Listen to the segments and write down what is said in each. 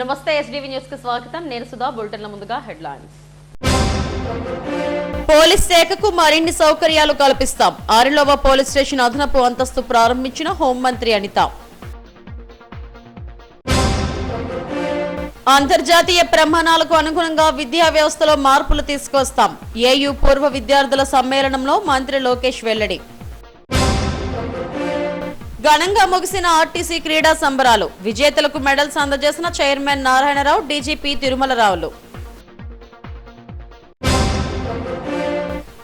నమస్తే SDV news కి స్వాగతం. నేను సుధా. బులెటిన్ల ముందుగా హెడ్లైన్స్. పోలీస్ శాఖకు మరిన్ని సౌకర్యాలు కల్పిస్తాం. ఆరిలోవ పోలీస్ స్టేషన్ అదనపు అంతస్తు ప్రారంభించిన హోంమంత్రి అనిత. అంతర్జాతీయ ప్రమాణాలకు అనుగుణంగా విద్యా వ్యవస్థలో మార్పులు తీసుకొస్తాం. ఏయూ పూర్వ విద్యార్థుల సమ్మేళనంలో మంత్రి లోకేష్ వెల్లడి. ఘనంగా ముగిసిన ఆర్టీసీ క్రీడా సంబరాలు. విజేతలకు మెడల్స్ అందజేసిన చైర్మన్ నారాయణరావు, డీజీపీ తిరుమలరావులు.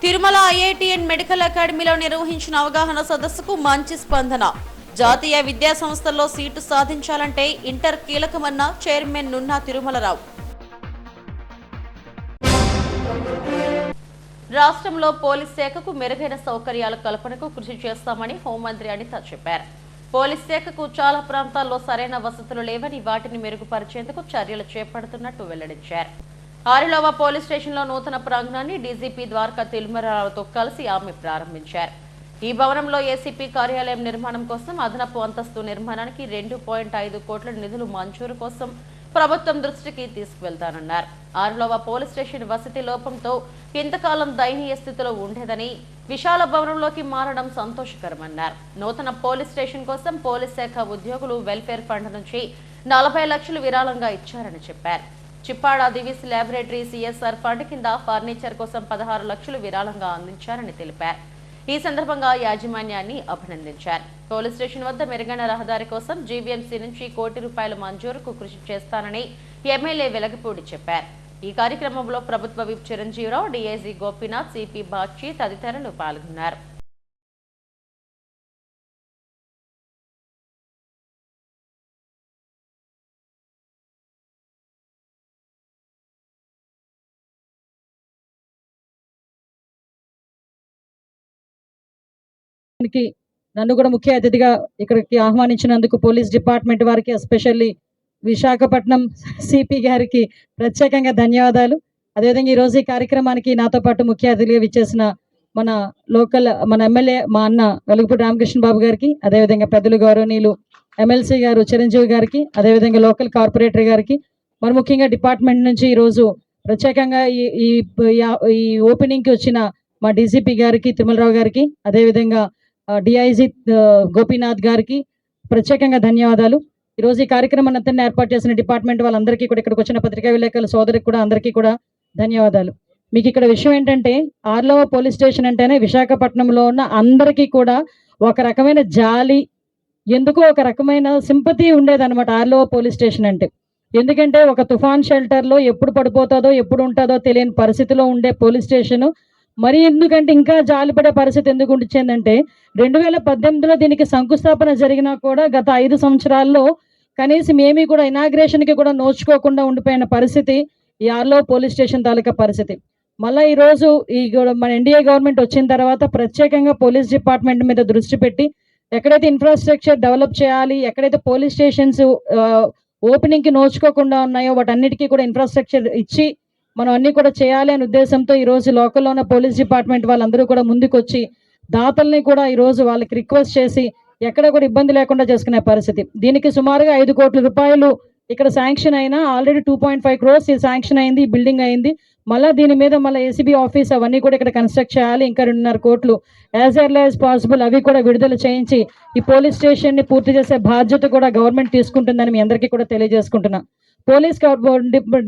తిరుమల ఐఐటి అండ్ మెడికల్ అకాడమీలో నిర్వహించిన అవగాహన సదస్సుకు మంచి స్పందన. జాతీయ విద్యా సంస్థల్లో సీటు సాధించాలంటే ఇంటర్ కీలకమన్న చైర్మన్ నున్నా తిరుమలరావు. రాష్ట్రంలో పోలీస్ శాఖకు మెరుగైన సౌకర్యాల కల్పనకు కృషి చేస్తామని హోంమంత్రి అనిత చెప్పారు. పోలీస్ శాఖకు చాలా ప్రాంతాల్లో సరైన వసతులు లేవని, వాటిని మెరుగుపరిచేందుకు చర్యలు చేపడుతున్నట్టు వెల్లడించారు. ఆరిలోవ పోలీస్ స్టేషన్లో నూతన ప్రాంగణాన్ని డీజీపీ ద్వారకా తిరుమలరావుతో కలిసి ఆమె ప్రారంభించారు. ఈ భవనంలో ఏసీపీ కార్యాలయం నిర్మాణం కోసం అదనపు అంతస్తు నిర్మాణానికి 2.5 కోట్ల నిధులు మంజూరు కోసం ప్రభుత్వం దృష్టికి తీసుకువెళ్తానన్నారు. ఆరిలోవ పోలీస్ స్టేషన్ వసతి లోపంతో ఇంతకాలం దయనీయ స్థితిలో ఉండేదని, విశాల భవనంలోకి మారడం సంతోషకరమన్నారు. నూతన పోలీస్ స్టేషన్ కోసం పోలీస్ శాఖ ఉద్యోగులు వెల్ఫేర్ ఫండ్ నుంచి 40 లక్షలు విరాళంగా ఇచ్చారని చెప్పారు. Chippada Divi's laboratory CSR fund కింద ఫర్నిచర్ కోసం 16 లక్షలు విరాళంగా అందించారని తెలిపారు. ఈ సందర్భంగా యాజమాన్యాన్ని అభినందించారు. పోలీస్ స్టేషన్ వద్ద మెరుగైన రహదారి కోసం జీవీఎంసీ నుంచి ₹1 కోటి మంజూరుకు కృషి చేస్తానని ఎమ్మెల్యే వెలగపూడి చెప్పారు. ఈ కార్యక్రమంలో ప్రభుత్వ whip Chiranjeevirao, DIG Gopinath, CP Bakshi తదితరులు పాల్గొన్నారు. నన్ను కూడా ముఖ్య అతిథిగా ఇక్కడికి ఆహ్వానించినందుకు పోలీస్ డిపార్ట్మెంట్ వారికి, ఎస్పెషల్లీ విశాఖపట్నం సిపి గారికి ప్రత్యేకంగా ధన్యవాదాలు. అదేవిధంగా ఈరోజు ఈ కార్యక్రమానికి నాతో పాటు ముఖ్య అతిథిగా విచ్చేసిన మన ఎమ్మెల్యే మా అన్న వెలుగుపూడి రామకృష్ణ బాబు గారికి, అదేవిధంగా పెద్దలు గౌరవనీయులు ఎమ్మెల్సీ గారు చిరంజీవి గారికి, అదేవిధంగా లోకల్ కార్పొరేటర్ గారికి, మరి ముఖ్యంగా డిపార్ట్మెంట్ నుంచి ఈరోజు ప్రత్యేకంగా ఈ ఓపెనింగ్కి వచ్చిన మా డీజీపీ గారికి తిరుమలరావు గారికి, అదేవిధంగా డిఐజీ గోపీనాథ్ గారికి ప్రత్యేకంగా ధన్యవాదాలు. ఈరోజు ఈ కార్యక్రమాన్ని అంతా ఏర్పాటు చేసిన డిపార్ట్మెంట్ వాళ్ళందరికీ కూడా, ఇక్కడికి వచ్చిన పత్రికా విలేకరుల సోదరికి కూడా అందరికీ కూడా ధన్యవాదాలు. మీకు ఇక్కడ విషయం ఏంటంటే, ఆర్లోవ పోలీస్ స్టేషన్ అంటేనే విశాఖపట్నంలో ఉన్న అందరికీ కూడా ఒక రకమైన జాలి, ఎందుకో ఒక రకమైన సింపతి ఉండేదన్నమాట ఆర్లోవ పోలీస్ స్టేషన్ అంటే. ఎందుకంటే ఒక తుఫాన్ షెల్టర్లో ఎప్పుడు పడిపోతుందో ఎప్పుడు ఉంటుందో తెలియని పరిస్థితిలో ఉండే పోలీస్ స్టేషను మరి ఎందుకంటే ఇంకా జాలిపడే పరిస్థితి ఎందుకు ఉండిచ్చిందంటే, 2018లో దీనికి శంకుస్థాపన జరిగినా కూడా గత 5 సంవత్సరాల్లో కనీసం ఏమీ కూడా ఇనాగ్రేషన్కి కూడా నోచుకోకుండా ఉండిపోయిన పరిస్థితి ఈ ఆర్లోవ పోలీస్ స్టేషన్ తాలూకా పరిస్థితి. మళ్ళీ ఈరోజు మన ఎన్డీఏ గవర్నమెంట్ వచ్చిన తర్వాత ప్రత్యేకంగా పోలీస్ డిపార్ట్మెంట్ మీద దృష్టి పెట్టి ఎక్కడైతే ఇన్ఫ్రాస్ట్రక్చర్ డెవలప్ చేయాలి, ఎక్కడైతే పోలీస్ స్టేషన్స్ ఓపెనింగ్కి నోచుకోకుండా ఉన్నాయో వాటన్నిటికీ కూడా ఇన్ఫ్రాస్ట్రక్చర్ ఇచ్చి మనం అన్ని కూడా చేయాలి అనే ఉద్దేశంతో ఈరోజు లోకల్లో ఉన్న పోలీస్ డిపార్ట్మెంట్ వాళ్ళందరూ కూడా ముందుకొచ్చి దాతల్ని కూడా ఈరోజు వాళ్ళకి రిక్వెస్ట్ చేసి ఎక్కడ కూడా ఇబ్బంది లేకుండా చేసుకునే పరిస్థితి. దీనికి సుమారుగా 5 కోట్ల రూపాయలు ఇక్కడ శాంక్షన్ అయినా, ఆల్రెడీ 2.5 crores శాంక్షన్ అయింది, ఈ బిల్డింగ్ అయింది. మళ్ళీ దీని మీద మళ్ళీ ఏసీబీ ఆఫీస్ అవన్నీ కూడా ఇక్కడ కన్స్ట్రక్ట్ చేయాలి. ఇంకా 2.5 కోట్లు యాజ్ ఎర్లీ యాజ్ పాసిబుల్ అవి కూడా విడుదల చేయించి ఈ పోలీస్ స్టేషన్ని పూర్తి చేసే బాధ్యత కూడా గవర్నమెంట్ తీసుకుంటుందని మీ అందరికీ కూడా తెలియజేసుకుంటున్నా. పోలీస్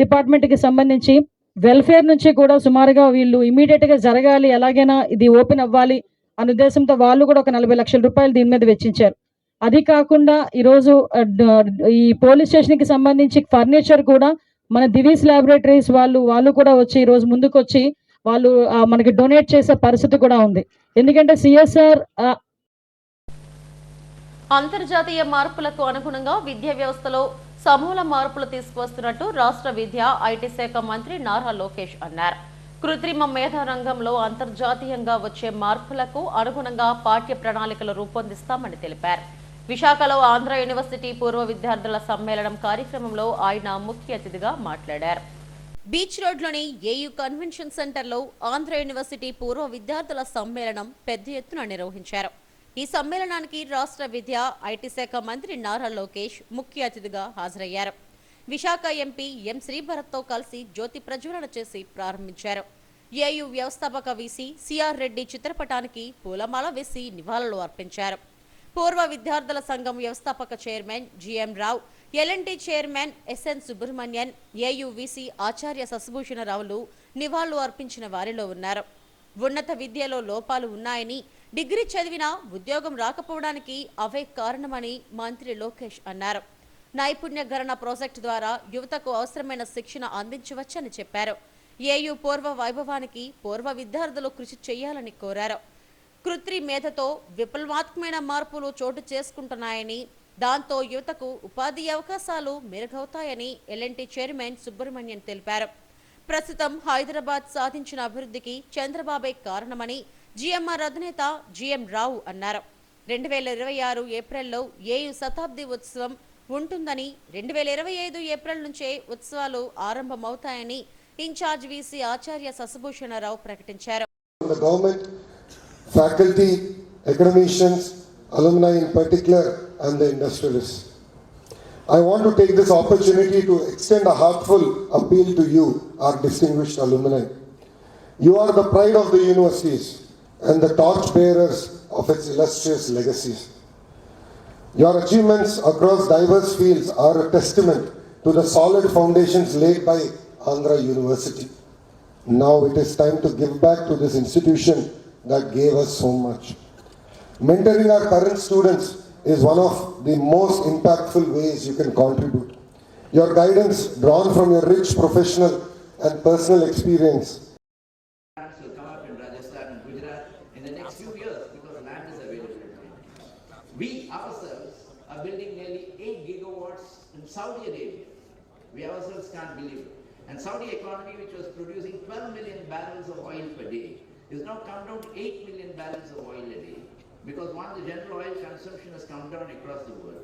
డిపార్ట్మెంట్కి సంబంధించి వెల్ఫేర్ నుంచి కూడా సుమారుగా వీళ్ళు ఇమీడియట్గా జరగాలి, ఎలాగైనా ఇది ఓపెన్ అవ్వాలి అనే ఉద్దేశంతో వాళ్ళు కూడా ఒక 40 లక్షల రూపాయలు దీని మీద వెచ్చించారు. అది కాకుండా ఈరోజు ఈ పోలీస్ స్టేషన్కి సంబంధించి ఫర్నిచర్ కూడా మన దివీస్ ల్యాబొరేటరీస్ వాళ్ళు కూడా వచ్చి ఈరోజు ముందుకు వచ్చి వాళ్ళు మనకి డొనేట్ చేసే పరిస్థితి కూడా ఉంది. ఎందుకంటే సిఎస్ఆర్ అంతర్జాతీయ మార్పులకు అనుగుణంగా విద్యా వ్యవస్థలో సమూల మార్పులు తీసుకువస్తున్నట్టు రాష్ట్ర విద్యా ఐటీ శాఖ మంత్రి నారా లోకేష్ అన్నారు. కృత్రిమ మేధా రంగంలో అంతర్జాతీయంగా వచ్చే మార్పులకు అనుగుణంగా పాఠ్య ప్రణాళికలు రూపొందిస్తామని తెలిపారు. విశాఖలో ఆంధ్ర యూనివర్సిటీ పూర్వ విద్యార్థుల సమ్మేళనం కార్యక్రమంలో ఆయన ముఖ్య అతిథిగా మాట్లాడారు. బీచ్ రోడ్లోని ఏయూ కన్వెన్షన్ సెంటర్లో ఆంధ్ర యూనివర్సిటీ పూర్వ విద్యార్థుల సమ్మేళనం పెద్ద ఎత్తున నిర్వహించారు. ఈ సమ్మేళనానికి రాష్ట్ర విద్యా ఐటీ శాఖ మంత్రి నారా లోకేష్ ముఖ్య అతిథిగా హాజరయ్యారు. విశాఖ ఎంపీ ఎం శ్రీభరత్తో కలిసి జ్యోతి ప్రజ్వలన చేసి ప్రారంభించారు. ఏయూ వ్యవస్థాపక వీసీ సిఆర్ రెడ్డి చిత్రపటానికి పూలమాల వేసి నివాళులు అర్పించారు. పూర్వ విద్యార్థుల సంఘం వ్యవస్థాపక chairman GM Rao, L and T chairman S N Subrahmanyan, AU VC ఆచార్య శశిభూషణరావులు నివాళులు అర్పించిన వారిలో ఉన్నారు. ఉన్నత విద్యలో లోపాలు ఉన్నాయని, డిగ్రీ చదివినా ఉద్యోగం రాకపోవడానికి అవే కారణమని మంత్రి లోకేష్ అన్నారు. నైపుణ్య గణన ప్రాజెక్టు ద్వారా యువతకు అవసరమైన శిక్షణ అందించవచ్చని చెప్పారు. ఏయూ పూర్వ వైభవానికి పూర్వ విద్యార్థులు కృషి చేయాలని కోరారు. కృత్రిమ మేధతో విప్లవాత్మకమైన మార్పులు చోటు చేసుకుంటున్నాయని, దాంతో యువతకు ఉపాధి అవకాశాలు మెరుగవుతాయని ఎల్ఎన్టీ చైర్మన్ సుబ్రహ్మణ్యన్ తెలిపారు. ప్రస్తుతం హైదరాబాద్ సాధించిన అభివృద్ధికి చంద్రబాబే కారణమని జిఎంఆర్ అధినేత జిఎం రావు అన్నారు. 2026 ఏప్రిల్లో ఏయూ శతాబ్ది ఉత్సవం ఉంటుందని, 2025 ఏప్రిల్ నుంచే ఉత్సవాలు ఆరంభమవుతాయని ఇన్ఛార్జ్ వీసీ ఆచార్య శశిభూషణరావు ప్రకటించారు. Faculty, academicians, alumni in particular, and the industrialists. I want to take this opportunity to extend a heartfelt appeal to you, our distinguished alumni. You are the pride of the universities and the torchbearers of its illustrious legacies. Your achievements across diverse fields are a testament to the solid foundations laid by Andhra University. Now it is time to give back to this institution that gave us so much. Mentoring our current students is one of the most impactful ways you can contribute. Your guidance, drawn from your rich professional and personal experience, will come up in Rajasthan and Gujarat in the next few years because land is available. We ourselves are building nearly 8 gigawatts in Saudi Arabia. We ourselves can't believe it. And Saudi economy, which was producing 12 million barrels of oil per day, is now come down to 8 million barrels of oil a day. Because one, the general oil consumption has come down across the world.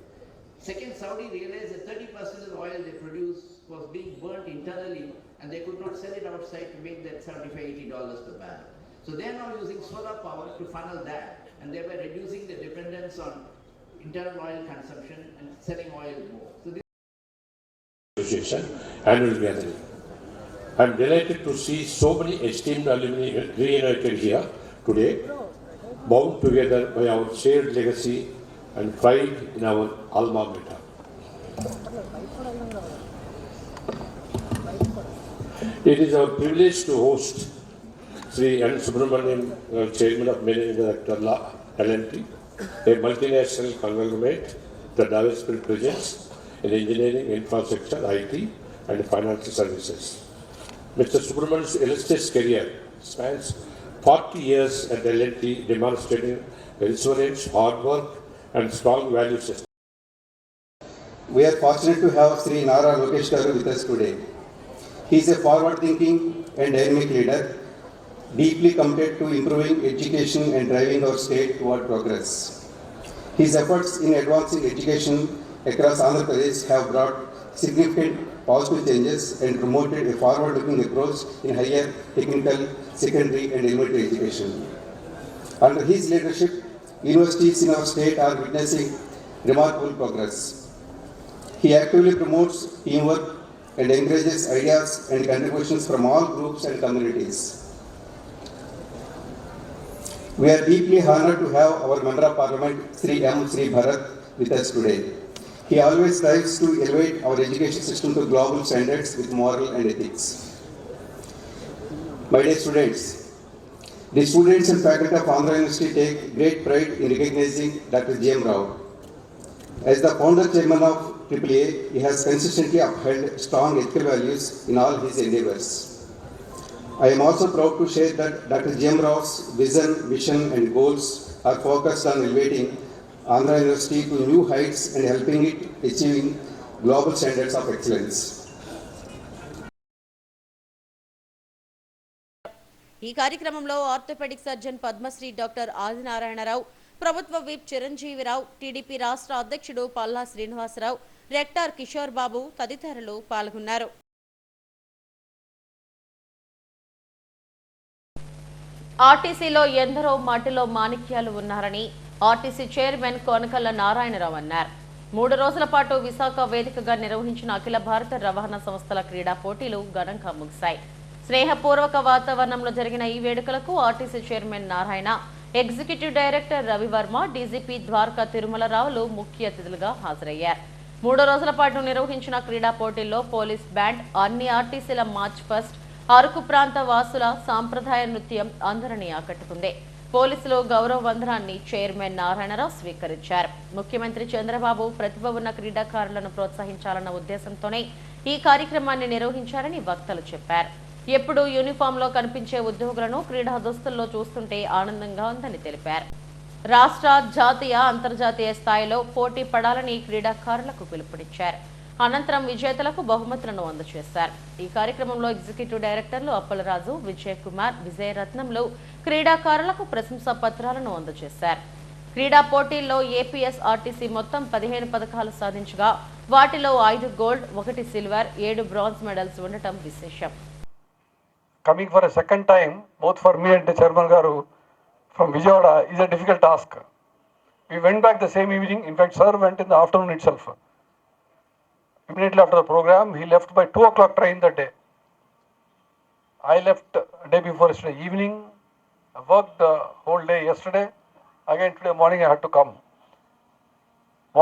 Second, Saudi realized that 30% of the oil they produce was being burnt internally and they could not sell it outside to make that $75-80 per barrel. So they are now using solar power to funnel that and thereby reducing the dependence on internal oil consumption and selling oil more. So this Association annual gathering. I am delighted to see so many esteemed alumni reunited here today, bound together by our shared legacy and pride in our alma mater. It is our privilege to host Sri N. Subramanian, Chairman of Managing Director LNT, a multinational conglomerate that diversified presence in engineering, infrastructure, IT, and financial services. Mr. Subramanian's illustrious career spans 40 years at L&T, demonstrating resilience, hard work, and strong value system. We are fortunate to have Sri Nara Lokesh Garu with us today. He is a forward-thinking and dynamic leader, deeply committed to improving education and driving our state toward progress. His efforts in advancing education across Andhra Pradesh have brought significant positive changes and promoted a forward-looking approach in higher technical, secondary and elementary education. Under his leadership, universities in our state are witnessing remarkable progress. He actively promotes teamwork and encourages ideas and contributions from all groups and communities. We are deeply honored to have our Member of Parliament, Sri M. Sri Bharat, with us today. He always strives to elevate our education system to global standards with moral and ethics. My dear students, the students and faculty of Andhra University take great pride in recognizing Dr. J.M. Rao. As the founder chairman of AAA, he has consistently upheld strong ethical values in all his endeavors. I am also proud to share that Dr. J.M. Rao's vision and goals are focused on elevating Andhra University to new heights and helping it achieving global standards of excellence. ఈ కార్యక్రమంలో orthopaedic surgeon Padmashri doctor Adinarayanarao, ప్రభుత్వ whip Chiranjeevirao, TDP రాష్ట్ర అధ్యక్షుడు Palla Srinivasarao, rector Kishore Babu తదితరులు పాల్గొన్నారు. ఆర్టీసీలో ఎందరో మాటిలో మాణిక్యాలు ఉన్నారని ఆర్టీసీ చైర్మన్ కొనకళ్ళ నారాయణరావు అన్నారు. 3 రోజుల పాటు విశాఖ వేదికగా నిర్వహించిన అఖిల భారత రవాణా సంస్థల క్రీడా పోటీలు ఘనంగా ముగిశాయి. స్నేహపూర్వక వాతావరణంలో జరిగిన ఈ వేడుకలకు RTC chairman Narayana, executive director Ravivarma, DGP Dwaraka తిరుమలరావులు ముఖ్య అతిథులుగా హాజరయ్యారు. 3 రోజుల పాటు నిర్వహించిన క్రీడా పోటీల్లో పోలీస్ బ్యాండ్, అన్ని ఆర్టీసీల మార్చ్ ఫస్ట్, అరకు ప్రాంత వాసుల సాంప్రదాయ నృత్యం అందరినీ ఆకట్టుకుంది. పోలీసులు గౌరవ వందనాన్ని చైర్మన్ నారాయణరావు స్వీకరించారు. ముఖ్యమంత్రి చంద్రబాబు ప్రతిభ ఉన్న క్రీడాకారులను ప్రోత్సహించాలన్న ఉద్దేశంతోనే ఈ కార్యక్రమాన్ని నిర్వహించారని వక్తలు చెప్పారు. ఎప్పుడు యూనిఫామ్ లో కనిపించే ఉద్యోగులను క్రీడా దుస్తుల్లో చూస్తుంటే ఆనందంగా ఉందని తెలిపారు. రాష్ట్ర, జాతీయ, అంతర్జాతీయ స్థాయిలో పోటీ పడాలని క్రీడాకారులకు పిలుపునిచ్చారు. అనంతరం విజేతలకు బహుమతులను అందజేశారు. ఈ కార్యక్రమంలో ఎగ్జిక్యూటివ్ డైరెక్టర్లు అప్పలరాజు, విజయ్ కుమార్, విజయరత్నంలు క్రీడాకారులకు ప్రశంసా పత్రాలను అందజేశారు. క్రీడా పోటీల్లో ఏపీఎస్ ఆర్టీసీ మొత్తం 15 పథకాలు సాధించగా వాటిలో 5 గోల్డ్, 1 సిల్వర్, 7 బ్రాంజ్ మెడల్స్ ఉండటం విశేషం. Coming for a second time, both for me and the Chairman Garu from Vijayawada, is a difficult task. We went back the same evening. In fact, sir went in the afternoon itself. Immediately after the program, he left by 2 o'clock train that day. I left a day before yesterday evening. I worked the whole day yesterday. Again today morning I had to come.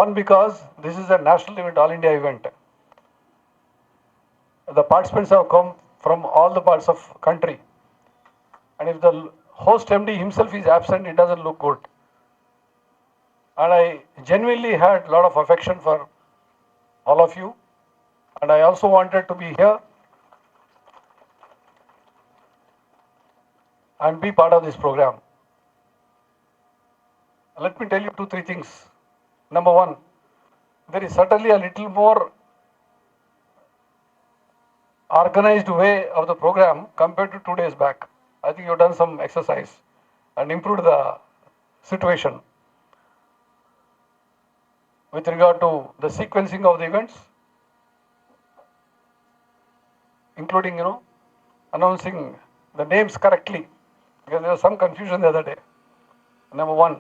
One, because this is a national event, all India event. The participants have come from all the parts of country, and if the host MD himself is absent, it doesn't look good. And I genuinely had a lot of affection for all of you, and I also wanted to be here and be part of this program. Let me tell you 2-3 things. Number one, there is certainly a little more organized way of the program compared to 2 days back. I think you've done some exercise and improved the situation with regard to the sequencing of the events, including, announcing the names correctly, because there was some confusion the other day. Number one.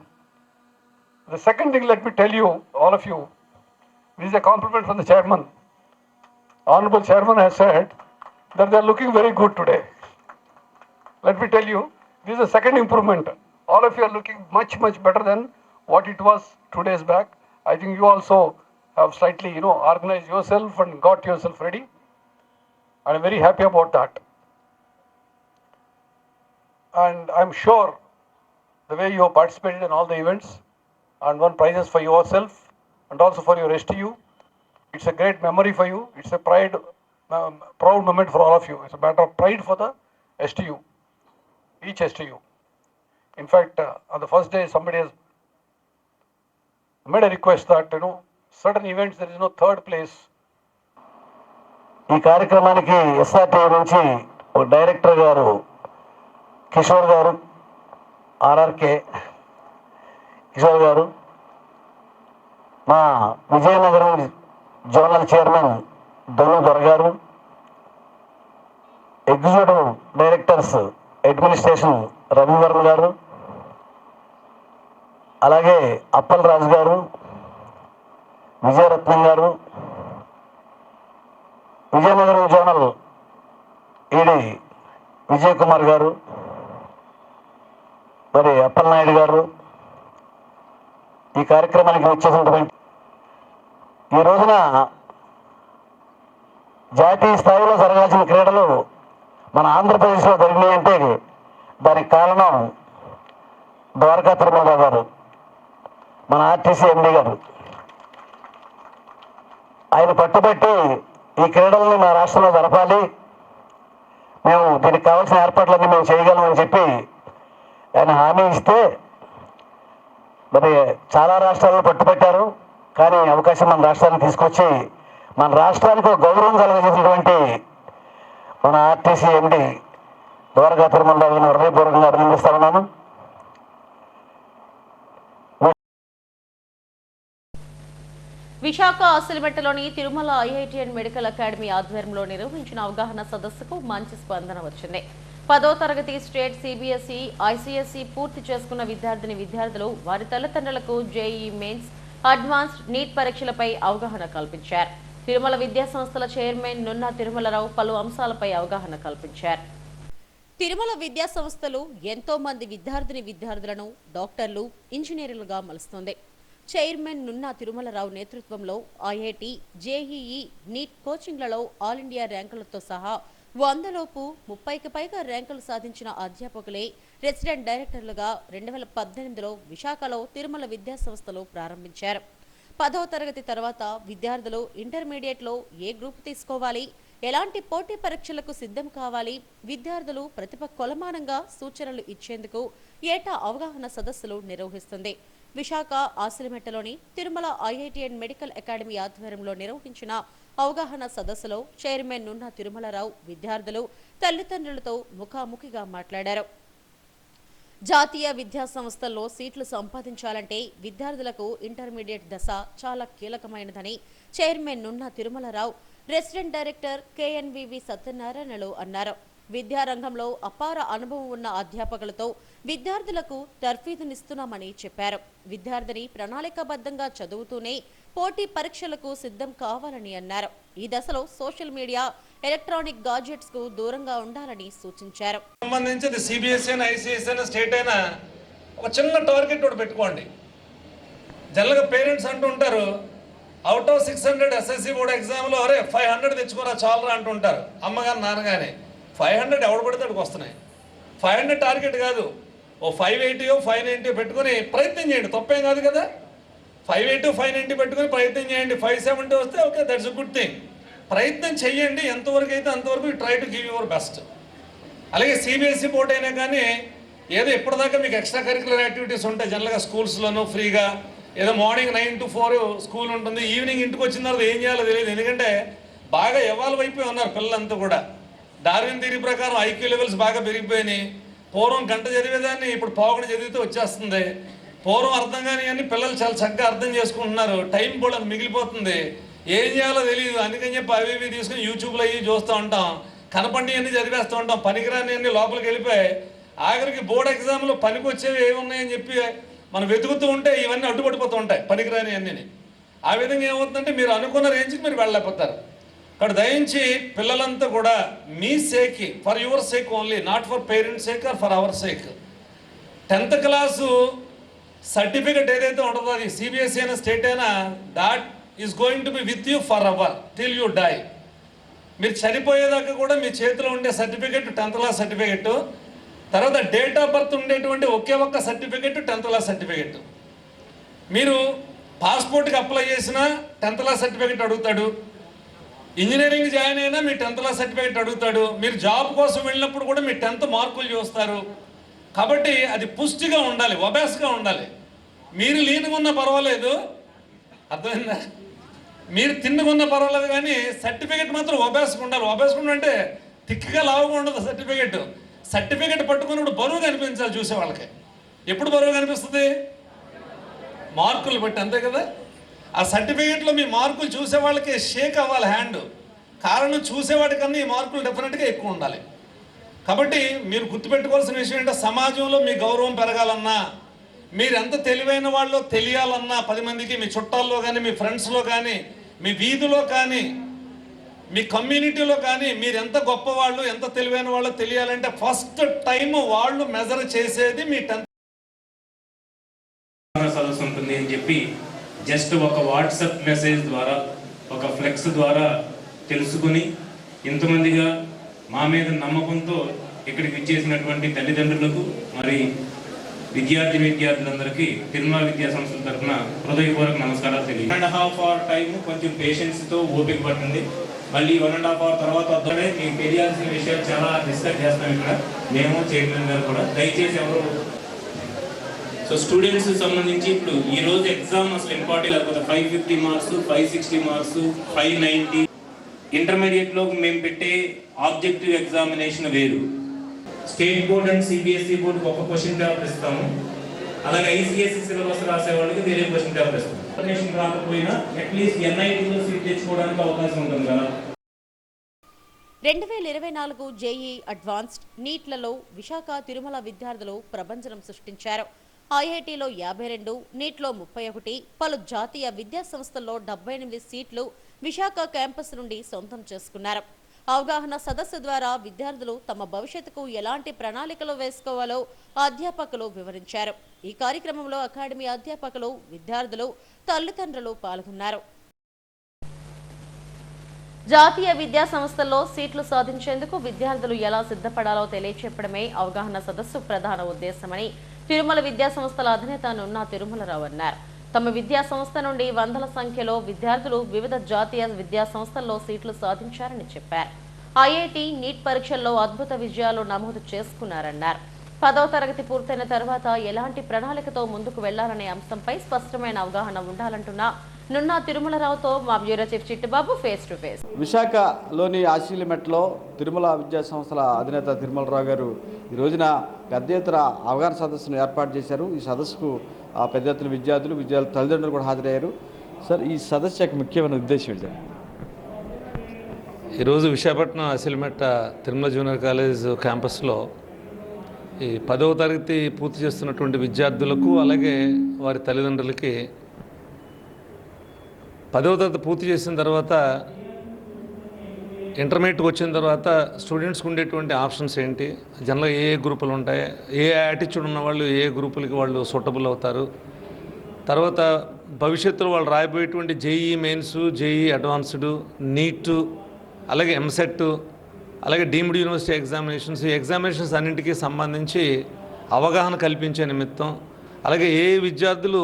The second thing, let me tell you, all of you, this is a compliment from the chairman. Honorable Chairman has said that they are looking very good today. Let me tell you, this is a second improvement. All of you are looking much, much better than what it was 2 days back. I think you also have slightly, organized yourself and got yourself ready. I'm very happy about that. And I'm sure the way you have participated in all the events and won prizes for yourself and also for your STU, it's a great memory for you. It's a proud moment for all of you. It's a matter of pride for the STU, each STU. In fact, on the first day, somebody has made a request that, certain events there is no third place. ఈ కార్యక్రమానికి SRT నుంచి ఒక director గారు కిషోర్ గారు, RRK Kishore గారు, మా Vizianagaram zonal chairman ధను దొరగారు, executive directors administration Ravi Varma గారు, అలాగే అప్పలరాజు గారు, విజయరత్నం గారు, విజయనగరం జోనల్ ఈడీ విజయ్ కుమార్ గారు, మరి అప్పలనాయుడు గారు, ఈ కార్యక్రమానికి వచ్చేసినటువంటి ఈ రోజున జాతీయ స్థాయిలో జరగాల్సిన క్రీడలు మన ఆంధ్రప్రదేశ్లో జరిగినాయంటే దానికి కారణం ద్వారకా తిరుమలరావు గారు, మన ఆర్టీసీ ఎండీ గారు. ఆయన పట్టుబట్టి ఈ క్రీడలను మా రాష్ట్రంలో జరపాలి, మేము దీనికి కావాల్సిన ఏర్పాట్లన్నీ మేము చేయగలమని చెప్పి ఆయన హామీ ఇస్తే మరి చాలా రాష్ట్రాల్లో పట్టుబట్టారు. కానీ అవకాశం మన రాష్ట్రానికి తీసుకొచ్చి మన రాష్ట్రానికి ఒక గౌరవం కలగజేసినటువంటి మన ఆర్టీసీ ఎండీ ద్వారకా తిరుమలరావును హృదయపూర్వకంగా అభినందిస్తా ఉన్నాను. విశాఖ ఆసిలిమెట్టలోని తిరుమల ఐఐటిఎన్ మెడికల్ అకాడమీ ఆధ్వర్యంలో నిర్వహించిన అవగాహన సదస్సుకు మంచి స్పందన వచ్చింది. 10వ తరగతి స్టేట్ సిబిఎస్ఈ, ఐసిఎస్ఈ పూర్తి చేసుకున్న విద్యార్థులు వారి తల్లిదండ్రులకు జేఈఈ మెయిన్స్, అడ్వాన్స్డ్ నీట్ పరీక్షలపై అవగాహన కల్పించారు. తిరుమల విద్యా సంస్థల చైర్మన్ నున్నా తిరుమలరావు పలు అంశాలపై అవగాహన కల్పించారు. తిరుమల విద్యా సంస్థలు ఎంతో మంది విద్యార్థులను డాక్టర్లు, ఇంజనీర్లుగా మలుస్తుంది. చైర్మన్ నున్నా తిరుమలరావు నేతృత్వంలో ఐఐటి, జేఈఈ, నీట్ కోచింగ్లలో ఆల్ ఇండియా ర్యాంకులతో సహా 100లోపు 30కి పైగా ర్యాంకులు సాధించిన అధ్యాపకులే రెసిడెంట్ డైరెక్టర్లుగా 2018లో విశాఖలో తిరుమల విద్యా సంస్థలు ప్రారంభించారు. 10వ తరగతి తర్వాత విద్యార్థులు ఇంటర్మీడియట్లో ఏ గ్రూప్ తీసుకోవాలి, ఎలాంటి పోటీ పరీక్షలకు సిద్ధం కావాలి, విద్యార్థులు ప్రతిభ కొలమానంగా సూచనలు ఇచ్చేందుకు ఏటా అవగాహన సదస్సులు నిర్వహిస్తుంది. విశాఖ ఆసిలిమెట్టలోని Tirumala IIT and medical academy ఆధ్వర్యంలో నిర్వహించిన అవగాహన సదస్సులో చైర్మన్ నున్నా తిరుమలరావు విద్యార్థులు, తల్లిదండ్రులతో ముఖాముఖిగా మాట్లాడారు. జాతీయ విద్యా సంస్థల్లో సీట్లు సంపాదించాలంటే విద్యార్థులకు ఇంటర్మీడియట్ దశ చాలా కీలకమైనదని chairman Nunna Tirumalarao, resident director KNVV సత్యనారాయణలు అన్నారు. విద్యారంగంలో అపార అనుభవం ఉన్న అధ్యాపకులతో విద్యార్థులకు తర్ఫీదునిస్తున్నామని చెప్పారు. విద్యార్థిని ప్రణాళికాబద్ధంగా చదువుతూనే పోటీ పరీక్షలకు సిద్ధం కావాలని అన్నారు. ఈ దశలో సోషల్ మీడియా, ఎలక్ట్రానిక్ గాడ్జెట్స్ కు దూరంగా ఉండాలని సూచించారు. సంబంధించి సిబిఎస్ఈ అయినా ఐసిఎస్ఈ అయినా స్టేట్ అయినా ఒక చిన్న టార్గెట్ ఒకటి పెట్టుకోండి. జనరల్గా పేరెంట్స్ అంటూ ఉంటారు, అవుట్ ఆఫ్ 600 ఎస్ఎస్సి బోర్డు ఎగ్జామ్లో అరే 500 తెచ్చుకోరా చాలరా అంటుంటారు. అమ్మగారు నాన్నగానే 500 ఎవడు పడితే అక్కడికి వస్తున్నాయి. 500 టార్గెట్ కాదు, ఓ 580 590 పెట్టుకుని ప్రయత్నం చేయండి, తప్పేం కాదు కదా. 580 590 పెట్టుకుని ప్రయత్నం చేయండి. 570 వస్తే okay, that's a good thing. ప్రయత్నం చెయ్యండి, ఎంతవరకు అయితే అంతవరకు try to give your best. అలాగే సిబిఎస్ఈ బోర్డు అయినా కానీ ఏదో ఇప్పటిదాకా మీకు ఎక్స్ట్రా కరిక్యులర్ యాక్టివిటీస్ ఉంటాయి జనరల్గా స్కూల్స్లోనూ ఫ్రీగా. ఏదో మార్నింగ్ 9 to 4 స్కూల్ ఉంటుంది, ఈవినింగ్ ఇంటికి వచ్చిన తర్వాత ఏం చేయాలో తెలియదు. ఎందుకంటే బాగా ఎవాల్వ్ అయిపోయి ఉన్నారు పిల్లలంతా కూడా. డార్విన్ థియరీ ప్రకారం ఐక్యూ లెవెల్స్ బాగా పెరిగిపోయినాయి. పూర్వం గంట చదివేదాన్ని ఇప్పుడు పావుగంట చదివితే వచ్చేస్తుంది. పూర్వం అర్థం కాని అని పిల్లలు చాలా చక్కగా అర్థం చేసుకుంటున్నారు. టైం కూడా మిగిలిపోతుంది, ఏం చేయాలో తెలియదు. అందుకని చెప్పి అవి ఇవి తీసుకుని యూట్యూబ్లో అవి చూస్తూ ఉంటాం, కనపండి అన్నీ చదివేస్తూ ఉంటాం, పనికిరాని అన్నీ లోపలికి వెళ్ళిపోయి ఆఖరికి బోర్డు ఎగ్జామ్లో పనికి వచ్చేవి ఏమున్నాయని చెప్పి మనం వెతుకుతూ ఉంటే ఇవన్నీ అడ్డుపడిపోతూ ఉంటాయి పనికిరాని అన్నీ. ఆ విధంగా ఏమవుతుందంటే మీరు అనుకున్న రేంజ్కి మీరు వెళ్ళలేకపోతారు. ఇక్కడ దయించి పిల్లలంతా కూడా మీ సేక్కి, for your sake only, not for parents sake or for our sake, 10th class certificate ఏదైతే ఉంటుందో అది సిబిఎస్ఈ అయినా స్టేట్ అయినా that is going to be with you forever till you die. మీరు చనిపోయేదాకా కూడా మీ చేతిలో ఉండే సర్టిఫికెట్ 10th క్లాస్ సర్టిఫికెట్, తర్వాత డేట్ ఆఫ్ బర్త్ ఉండేటువంటి ఒకే ఒక్క సర్టిఫికెట్ 10th క్లాస్ సర్టిఫికెట్. మీరు పాస్పోర్ట్కి అప్లై చేసినా 10th క్లాస్ సర్టిఫికెట్ అడుగుతాడు, ఇంజనీరింగ్ జాయిన్ అయినా మీ 10th క్లాస్ సర్టిఫికెట్ అడుగుతాడు, మీరు జాబ్ కోసం వెళ్ళినప్పుడు కూడా మీ 10th మార్కులు చూస్తారు. కాబట్టి అది పుష్టిగా ఉండాలి, ఒబేస్గా ఉండాలి. మీరు లీన్గా ఉన్నా పర్వాలేదు, అర్థమైందా? మీరు తిన్నుకున్నా పర్వాలేదు, కానీ సర్టిఫికెట్ మాత్రం ఒబేస్గా ఉండాలి. ఒబేస్గా ఉండాలంటే తిక్కిగా లావుగా ఉండదు సర్టిఫికెట్. సర్టిఫికెట్ పట్టుకున్నప్పుడు బరువు కనిపించాలి చూసే వాళ్ళకి. ఎప్పుడు బరువు కనిపిస్తుంది? మార్కులు బట్టి, అంతే కదా. ఆ సర్టిఫికెట్లో మీ మార్కులు చూసే వాళ్ళకి షేక్ అవ్వాలి హ్యాండ్. కారణం చూసేవాడికన్నా ఈ మార్కులు డెఫినెట్గా ఎక్కువ ఉండాలి. కాబట్టి మీరు గుర్తుపెట్టుకోవాల్సిన విషయం ఏంటంటే సమాజంలో మీ గౌరవం పెరగాలన్నా, మీరు ఎంత తెలివైన వాళ్ళో తెలియాలన్నా 10 మందికి, మీ చుట్టాల్లో కానీ, మీ ఫ్రెండ్స్లో కానీ, మీ వీధిలో కానీ, మీ కమ్యూనిటీలో కానీ మీరు ఎంత గొప్పవాళ్ళు, ఎంత తెలివైన వాళ్ళు తెలియాలంటే ఫస్ట్ టైం వాళ్ళు మెజర్ చేసేది మీ 10th సదస్సు ఉంటుంది అని చెప్పి జస్ట్ ఒక వాట్సాప్ మెసేజ్ ద్వారా, ఒక ఫ్లెక్స్ ద్వారా తెలుసుకుని ఇంతమందిగా మా మీద నమ్మకంతో ఇక్కడికి ఇచ్చేసినటువంటి తల్లిదండ్రులకు, మరి విద్యార్థులందరికీ తిరుమల విద్యా సంస్థల తరఫున హృదయపూర్వక నమస్కారాలు తెలియదు. 1.5 hour టైం కొంచెం పేషెన్స్తో ఓపిక పట్టింది. మళ్ళీ 1.5 hour తర్వాత వద్దనే మీకు తెలియాల్సిన విషయాలు చాలా డిస్కస్ చేస్తాం ఇక్కడ మేము, చైర్మన్ గారు కూడా. దయచేసి ఎవరు సో స్టూడెంట్స్ సంబంధించి ఇప్పుడు ఈ రోజు ఎగ్జామ్ అసలు ఇంపార్టెంట్, లేకపోతే 550 మార్క్స్, 560 మార్క్స్, 590. ఇంటర్మీడియట్లో మేము పెట్టే ఆబ్జెక్టివ్ ఎగ్జామినేషన్ వేరు. స్టేట్ బోర్డ్ అండ్ సిబిఎస్ఈ బోర్డుకి ఒక క్వశ్చన్ పేపర్ ఇస్తాము, అలాగే ఐసిఎస్ఈ సిలబస్ రాసే వాళ్ళకి వేరే క్వశ్చన్ పేపర్ ఇస్తాము. ఇంటర్నేషనల్ రాకపోయినా అట్లీస్ట్ ఎన్ఐటీలో సీట్ తెచ్చుకోవడానికి అవకాశం ఉంటుంది కదా. 2024 జేఈ అడ్వాన్స్డ్ నీట్లలో విశాఖ తిరుమల విద్యార్థులు ప్రభంజనం సృష్టించారు. ఐఐటీలో 52, నీట్లో 31, పలు జాతీయ విద్యా సంస్థల్లో 78 సీట్లు విశాఖ క్యాంపస్ నుండి సొంతం చేసుకున్నారు. అవగాహన సదస్సు ద్వారా విద్యార్థులు తమ భవిష్యత్తుకు ఎలాంటి ప్రణాళికలు వేసుకోవాలో అధ్యాపకులు వివరించారు. ఈ కార్యక్రమంలో అకాడమీ అధ్యాపకులు, విద్యార్థులు, తల్లిదండ్రులు పాల్గొన్నారు. జాతీయ విద్యా సంస్థల్లో సీట్లు సాధించేందుకు విద్యార్థులు ఎలా సిద్ధపడాలో తెలియచెప్పడమే అవగాహన సదస్సు ప్రధాన ఉద్దేశమని తిరుమల విద్యా సంస్థల అధినేత నున్నా తిరుమలరావు అన్నారు. తమ విద్యా సంస్థ నుండి వందల సంఖ్యలో విద్యార్థులు వివిధ జాతీయ విద్యా సంస్థల్లో సీట్లు సాధించారని చెప్పారు. ఐఐటి, నీట్ పరీక్షల్లో అద్భుత విజయాలు నమోదు చేసుకున్నారన్నారు. 10వ తరగతి పూర్తయిన తర్వాత ఎలాంటి ప్రణాళికతో ముందుకు వెళ్లాలనే అంశంపై స్పష్టమైన అవగాహన ఉండాలంటున్న నున్నా తిరుమలరావుతో మా bureau chief Chittubabu face to face. విశాఖలోని ఆశీలిమెట్లో తిరుమల విద్యా సంస్థల అధినేత తిరుమలరావు గారు ఈ రోజున పెద్ద ఎత్తున అవగాహన సదస్సును ఏర్పాటు చేశారు. ఈ సదస్సుకు పెద్ద ఎత్తున విద్యార్థులు తల్లిదండ్రులు కూడా హాజరయ్యారు. సార్, ఈ సదస్సు యొక్క ముఖ్యమైన ఉద్దేశం ఏంటి? ఈరోజు విశాఖపట్నం ఆశీలిమెట్ట తిరుమల జూనియర్ కాలేజ్ క్యాంపస్లో ఈ 10వ తరగతి పూర్తి చేస్తున్నటువంటి విద్యార్థులకు, అలాగే వారి తల్లిదండ్రులకి 10వ తరగతి పూర్తి చేసిన తర్వాత ఇంటర్మీడియట్కి వచ్చిన తర్వాత స్టూడెంట్స్కి ఉండేటువంటి ఆప్షన్స్ ఏంటి, జనరల్గా ఏ గ్రూపులు ఉంటాయి, ఏ యాటిట్యూడ్ ఉన్న వాళ్ళు ఏ గ్రూపులకి వాళ్ళు సూటబుల్ అవుతారు, తర్వాత భవిష్యత్తులో వాళ్ళు రాయబోయేటువంటి JEE mains, JEE advanced, NEET, అలాగే ఎంసెట్, అలాగే డీమ్డ్ యూనివర్సిటీ ఎగ్జామినేషన్స్, ఈ ఎగ్జామినేషన్స్ అన్నింటికీ సంబంధించి అవగాహన కల్పించే నిమిత్తం, అలాగే ఏ విద్యార్థులు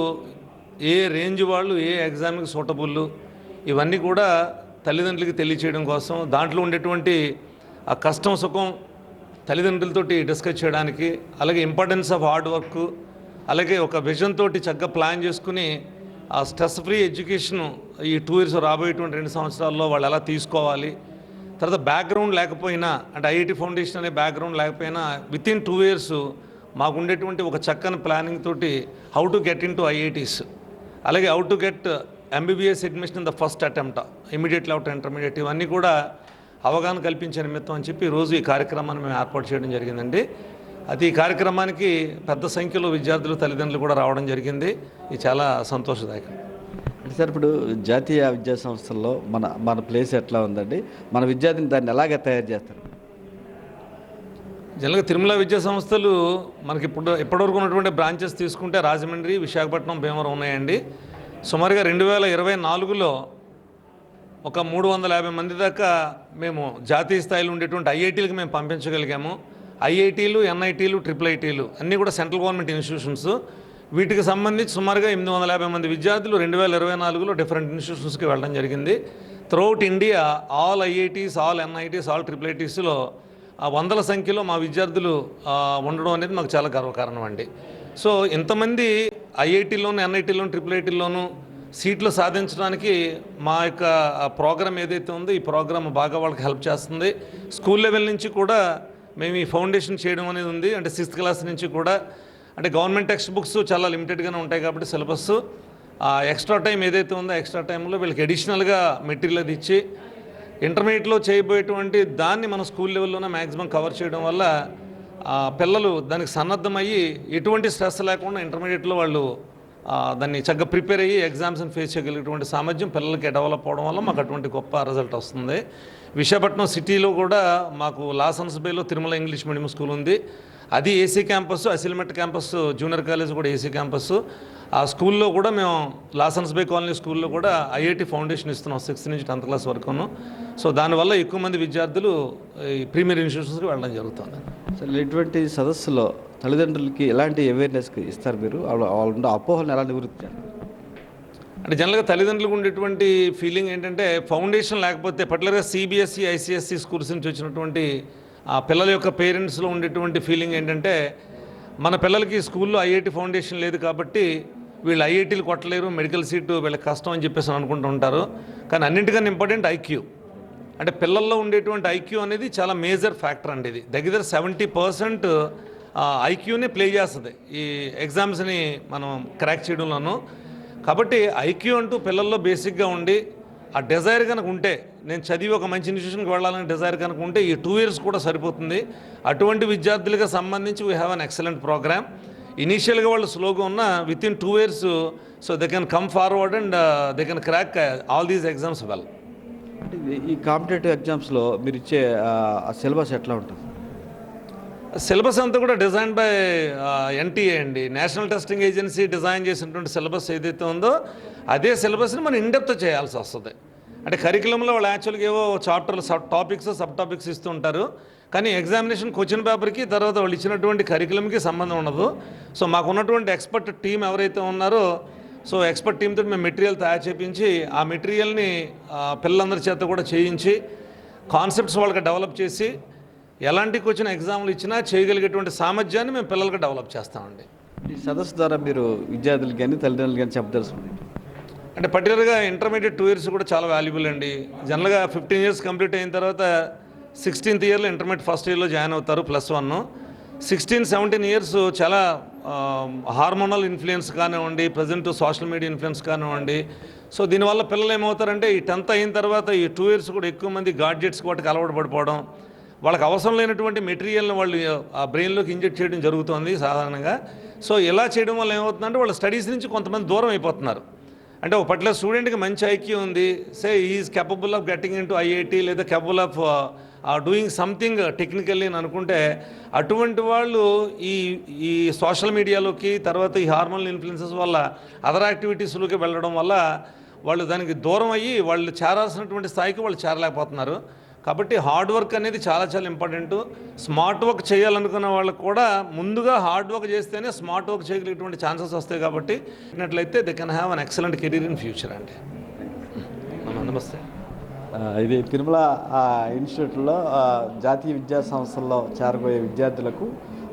ఏ రేంజ్ వాళ్ళు ఏ ఎగ్జామ్కి సూటబుల్, ఇవన్నీ కూడా తల్లిదండ్రులకి తెలియచేయడం కోసం, దాంట్లో ఉండేటువంటి ఆ కష్టం సుఖం తల్లిదండ్రులతోటి డిస్కస్ చేయడానికి, అలాగే ఇంపార్టెన్స్ ఆఫ్ హార్డ్ వర్క్, అలాగే ఒక విజన్ తోటి చక్కగా ప్లాన్ చేసుకుని ఆ స్ట్రెస్ ఫ్రీ ఎడ్యుకేషన్ ఈ 2 years రాబోయేటువంటి 2 సంవత్సరాల్లో వాళ్ళు ఎలా తీసుకోవాలి, తర్వాత బ్యాక్గ్రౌండ్ లేకపోయినా, అంటే ఐఐటి ఫౌండేషన్ అనే బ్యాక్గ్రౌండ్ లేకపోయినా వితిన్ 2 years మాకు ఉండేటువంటి ఒక చక్కని ప్లానింగ్ తోటి how to get into IITs, అలాగే how to get MBBS admission in the first attempt, immediately out intermediate, ఇవన్నీ కూడా అవగాహన కల్పించే నిమిత్తం అని చెప్పి ఈరోజు ఈ కార్యక్రమాన్ని మేము ఏర్పాటు చేయడం జరిగిందండి. అది ఈ కార్యక్రమానికి పెద్ద సంఖ్యలో విద్యార్థులు, తల్లిదండ్రులు కూడా రావడం జరిగింది. ఇది చాలా సంతోషదాయకం. అంటే సార్, ఇప్పుడు జాతీయ విద్యా సంస్థల్లో మన ప్లేస్ ఎట్లా ఉందండి? మన విద్యార్థిని దాన్ని ఎలాగ తయారు చేస్తారు? జనరల్గా తిరుమల విద్యా సంస్థలు మనకి ఇప్పటివరకు ఉన్నటువంటి బ్రాంచెస్ తీసుకుంటే రాజమండ్రి, విశాఖపట్నం, భీమవరం ఉన్నాయండి. సుమారుగా 2024లో ఒక 350 మంది దాకా మేము జాతీయ స్థాయిలో ఉండేటువంటి ఐఐటీలకు మేము పంపించగలిగాము. ఐఐటీలు, ఎన్ఐటీలు, ట్రిపుల్ ఐటీలు అన్నీ కూడా సెంట్రల్ గవర్నమెంట్ ఇన్స్టిట్యూషన్స్. వీటికి సంబంధించి సుమారుగా 850 మంది విద్యార్థులు 2024లో డిఫరెంట్ ఇన్స్టిట్యూషన్స్కి వెళ్ళడం జరిగింది. Throughout India all IITs, all NITs, all triple ఐటీస్లో వందల సంఖ్యలో మా విద్యార్థులు ఉండడం అనేది మాకు చాలా గర్వకారణం అండి. సో ఇంతమంది ఐఐటీలోను, ఎన్ఐటీలోను, ట్రిపుల్ ఐటీల్లోనూ సీట్లు సాధించడానికి మా యొక్క ప్రోగ్రామ్ ఏదైతే ఉందో ఈ ప్రోగ్రామ్ బాగా వాళ్ళకి హెల్ప్ చేస్తుంది. స్కూల్ లెవెల్ నుంచి కూడా మేము ఈ ఫౌండేషన్ చేయడం అనేది ఉంది. అంటే 6th క్లాస్ నుంచి కూడా, అంటే గవర్నమెంట్ టెక్స్ట్ బుక్స్ చాలా లిమిటెడ్గానే ఉంటాయి కాబట్టి సిలబస్ ఎక్స్ట్రా టైం ఏదైతే ఉందో ఎక్స్ట్రా టైంలో వీళ్ళకి అడిషనల్గా మెటీరియల్ అది ఇచ్చి ఇంటర్మీడియట్లో చేయబోయేటువంటి దాన్ని మనం స్కూల్ లెవెల్లోనే మ్యాక్సిమం కవర్ చేయడం వల్ల పిల్లలు దానికి సన్నద్ధమయ్యి ఎటువంటి స్ట్రెస్ లేకుండా ఇంటర్మీడియట్లో వాళ్ళు దాన్ని చక్కగా ప్రిపేర్ అయ్యి ఎగ్జామ్స్ని ఫేస్ చేయగలిగేటువంటి సామర్థ్యం పిల్లలకి డెవలప్ అవడం వల్ల మాకు అటువంటి గొప్ప రిజల్ట్ వస్తుంది. విశాఖపట్నం సిటీలో కూడా మాకు లాసన్స్ బేలో తిరుమల ఇంగ్లీష్ మీడియం స్కూల్ ఉంది. అది AC campus. Asilmetta campus junior college కూడా ఏసీ క్యాంపస్. ఆ స్కూల్లో కూడా మేము లాసన్స్ బే కాలనీ స్కూల్లో కూడా ఐఐటి ఫౌండేషన్ ఇస్తున్నాం 6th నుంచి 10th క్లాస్ వరకును. సో దానివల్ల ఎక్కువ మంది విద్యార్థులు ఈ ప్రీమియర్ ఇన్స్టిట్యూషన్స్కి వెళ్ళడం జరుగుతుంది. అసలు ఇటువంటి సదస్సులో తల్లిదండ్రులకి ఎలాంటి అవేర్నెస్ ఇస్తారు మీరు? వాళ్ళ అపోహలను ఎలా నివృత్తి? అంటే జనరల్గా తల్లిదండ్రులకు ఉండేటువంటి ఫీలింగ్ ఏంటంటే ఫౌండేషన్ లేకపోతే పర్టికులర్గా సిబిఎస్ఈ, ఐసిఎస్సి స్కూల్స్ నుంచి వచ్చినటువంటి ఆ పిల్లల యొక్క పేరెంట్స్లో ఉండేటువంటి ఫీలింగ్ ఏంటంటే మన పిల్లలకి స్కూల్లో ఐఐటి ఫౌండేషన్ లేదు కాబట్టి వీళ్ళు ఐఐటీలు కొట్టలేరు, మెడికల్ సీటు వీళ్ళకి కష్టం అని చెప్పేసి అనుకుంటూ ఉంటారు. కానీ అన్నింటికన్నా ఇంపార్టెంట్ ఐక్యూ. అంటే పిల్లల్లో ఉండేటువంటి ఐక్యూ అనేది చాలా మేజర్ ఫ్యాక్టర్ అండి. ఇది దగ్గర 70% ఐక్యూని ప్లే చేస్తుంది ఈ ఎగ్జామ్స్ని మనం క్రాక్ చేయడంలోనూ. కాబట్టి ఐక్యూ అంటూ పిల్లల్లో బేసిక్గా ఉండి ఆ డిజైర్ కనుక ఉంటే, నేను చదివి ఒక మంచి ఇన్స్టిట్యూషన్కి వెళ్ళాలని డిజైర్ కనుక ఉంటే ఈ 2 years కూడా సరిపోతుంది. అటువంటి విద్యార్థులకు సంబంధించి we have an excellent programme. ఇనీషియల్గా వాళ్ళు స్లోగా ఉన్న with in 2 years so they can come forward and they can crack all these exams well. అంటే ఈ కాంపిటేటివ్ ఎగ్జామ్స్లో మీరు ఇచ్చే సిలబస్ ఎట్లా ఉంటుంది? సిలబస్ అంతా కూడా డిజైన్ బై ఎన్టీఏ అండి, నేషనల్ టెస్టింగ్ ఏజెన్సీ డిజైన్ చేసినటువంటి సిలబస్ ఏదైతే ఉందో అదే సిలబస్ని మనం ఇన్డెప్త్ చేయాల్సి వస్తుంది. అంటే కరికులంలో వాళ్ళు యాక్చువల్గా ఏవో చాప్టర్లు సబ్ టాపిక్స్ ఇస్తూ ఉంటారు, కానీ ఎగ్జామినేషన్ క్వశ్చన్ పేపర్కి తర్వాత వాళ్ళు ఇచ్చినటువంటి కరికులంకి సంబంధం ఉండదు. సో మాకు ఉన్నటువంటి ఎక్స్పర్ట్ టీం ఎవరైతే ఉన్నారో సో ఎక్స్పర్ట్ టీంతో మేము మెటీరియల్ తయారు చేయించి ఆ మెటీరియల్ని పిల్లలందరి చేత కూడా చేయించి కాన్సెప్ట్స్ వాళ్ళకి డెవలప్ చేసి ఎలాంటి క్వశ్చన్ ఎగ్జామ్లు ఇచ్చినా చేయగలిగేటువంటి సామర్థ్యాన్ని మేము పిల్లలకి డెవలప్ చేస్తామండి. ఈ సదస్సు ద్వారా మీరు విద్యార్థులకు కానీ తల్లిదండ్రులు కానీ చెప్పదలుచుకుంది? అంటే పర్టికులర్గా ఇంటర్మీడియట్ 2 years కూడా చాలా వాల్యుబుల్ అండి. జనరల్గా 15 years కంప్లీట్ అయిన తర్వాత 16th yearలో ఇంటర్మీడియట్ ఫస్ట్ ఇయర్లో జాయిన్ అవుతారు +1. 16-17 years చాలా హార్మోనల్ ఇన్ఫ్లుయెన్స్ కానివ్వండి, ప్రజెంట్ సోషల్ మీడియా ఇన్ఫ్లుయెన్స్ కానివ్వండి. సో దీనివల్ల పిల్లలు ఏమవుతారంటే ఈ 10th అయిన తర్వాత ఈ 2 years కూడా ఎక్కువ మంది గాడ్జెట్స్కి వాటికి అలవాటు పడిపోవడం, వాళ్ళకి అవసరం లేనటువంటి మెటీరియల్ని వాళ్ళు ఆ బ్రెయిన్లోకి ఇంజెక్ట్ చేయడం జరుగుతుంది సాధారణంగా. సో ఇలా చేయడం వల్ల ఏమవుతుందంటే వాళ్ళ స్టడీస్ నుంచి కొంతమంది దూరం అయిపోతున్నారు. అంటే ఒక పర్టికులర్ స్టూడెంట్కి మంచి ఐక్యూ ఉంది, say is capable of getting into IIT ఐఐటి లేదా capable of doing something technically అని అనుకుంటే అటువంటి వాళ్ళు ఈ సోషల్ మీడియాలోకి తర్వాత ఈ హార్మోనల్ ఇన్ఫ్లుయెన్సెస్ వల్ల అదర్ యాక్టివిటీస్లోకి వెళ్ళడం వల్ల వాళ్ళు దానికి దూరం అయ్యి వాళ్ళు చేరాల్సినటువంటి స్థాయికి వాళ్ళు చేరలేకపోతున్నారు. కాబట్టి హార్డ్ వర్క్ అనేది చాలా చాలా ఇంపార్టెంట్. స్మార్ట్ వర్క్ చేయాలనుకున్న వాళ్ళకు కూడా ముందుగా హార్డ్ వర్క్ చేస్తేనే స్మార్ట్ వర్క్ చేయగలిగేటువంటి ఛాన్సెస్ వస్తాయి. కాబట్టి ఇట్లయితే they can have an excellent career in future అండి. నమస్తే. ఇది తిరుమల ఇన్స్టిట్యూట్లో జాతీయ విద్యా సంస్థల్లో చేరబోయే విద్యార్థులకు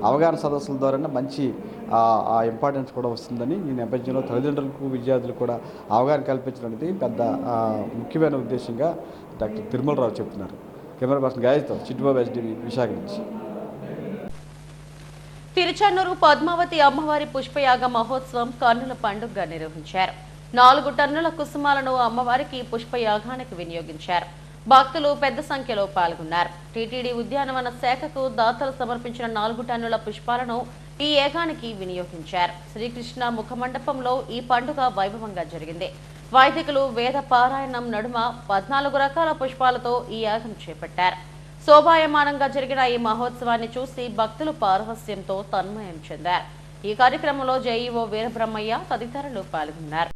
అవగాహన సదస్సుల ద్వారానే మంచి ఇంపార్టెన్స్ కూడా వస్తుందని ఈ నేపథ్యంలో తల్లిదండ్రులకు విద్యార్థులకు కూడా అవగాహన కల్పించడం అనేది పెద్ద ముఖ్యమైన ఉద్దేశంగా డాక్టర్ తిరుమలరావు చెప్తున్నారు. కెమెరా పర్సన్ గాయత్తో చిట్టుబాబు ఎస్డివి విశాఖ నుంచి. తిరుచానూరు పద్మావతి అమ్మవారి పుష్పయాగ మహోత్సవం కన్నుల పండుగగా నిర్వహించారు. 4 టన్నుల కుసుమాలను అమ్మవారికి పుష్పయాగానికి వినియోగించారు. భక్తులు పెద్ద సంఖ్యలో పాల్గొన్నారు. టీటీడీ ఉద్యానవన శాఖకు దాతలు సమర్పించిన 4 టన్నుల పుష్పాలను ఈ యాగానికి వినియోగించారు. శ్రీకృష్ణ ముఖమండపంలో ఈ పండుగ వైభవంగా జరిగింది. వైదికులు వేద పారాయణం నడుమ 14 రకాల పుష్పాలతో ఈ యాగం చేపట్టారు. శోభాయమానంగా జరిగిన ఈ మహోత్సవాన్ని చూసి భక్తులు పారవస్యంతో తన్మయం చెందారు. ఈ కార్యక్రమంలో జేఈఓ వీరబ్రహ్మయ్య తదితరులు పాల్గొన్నారు.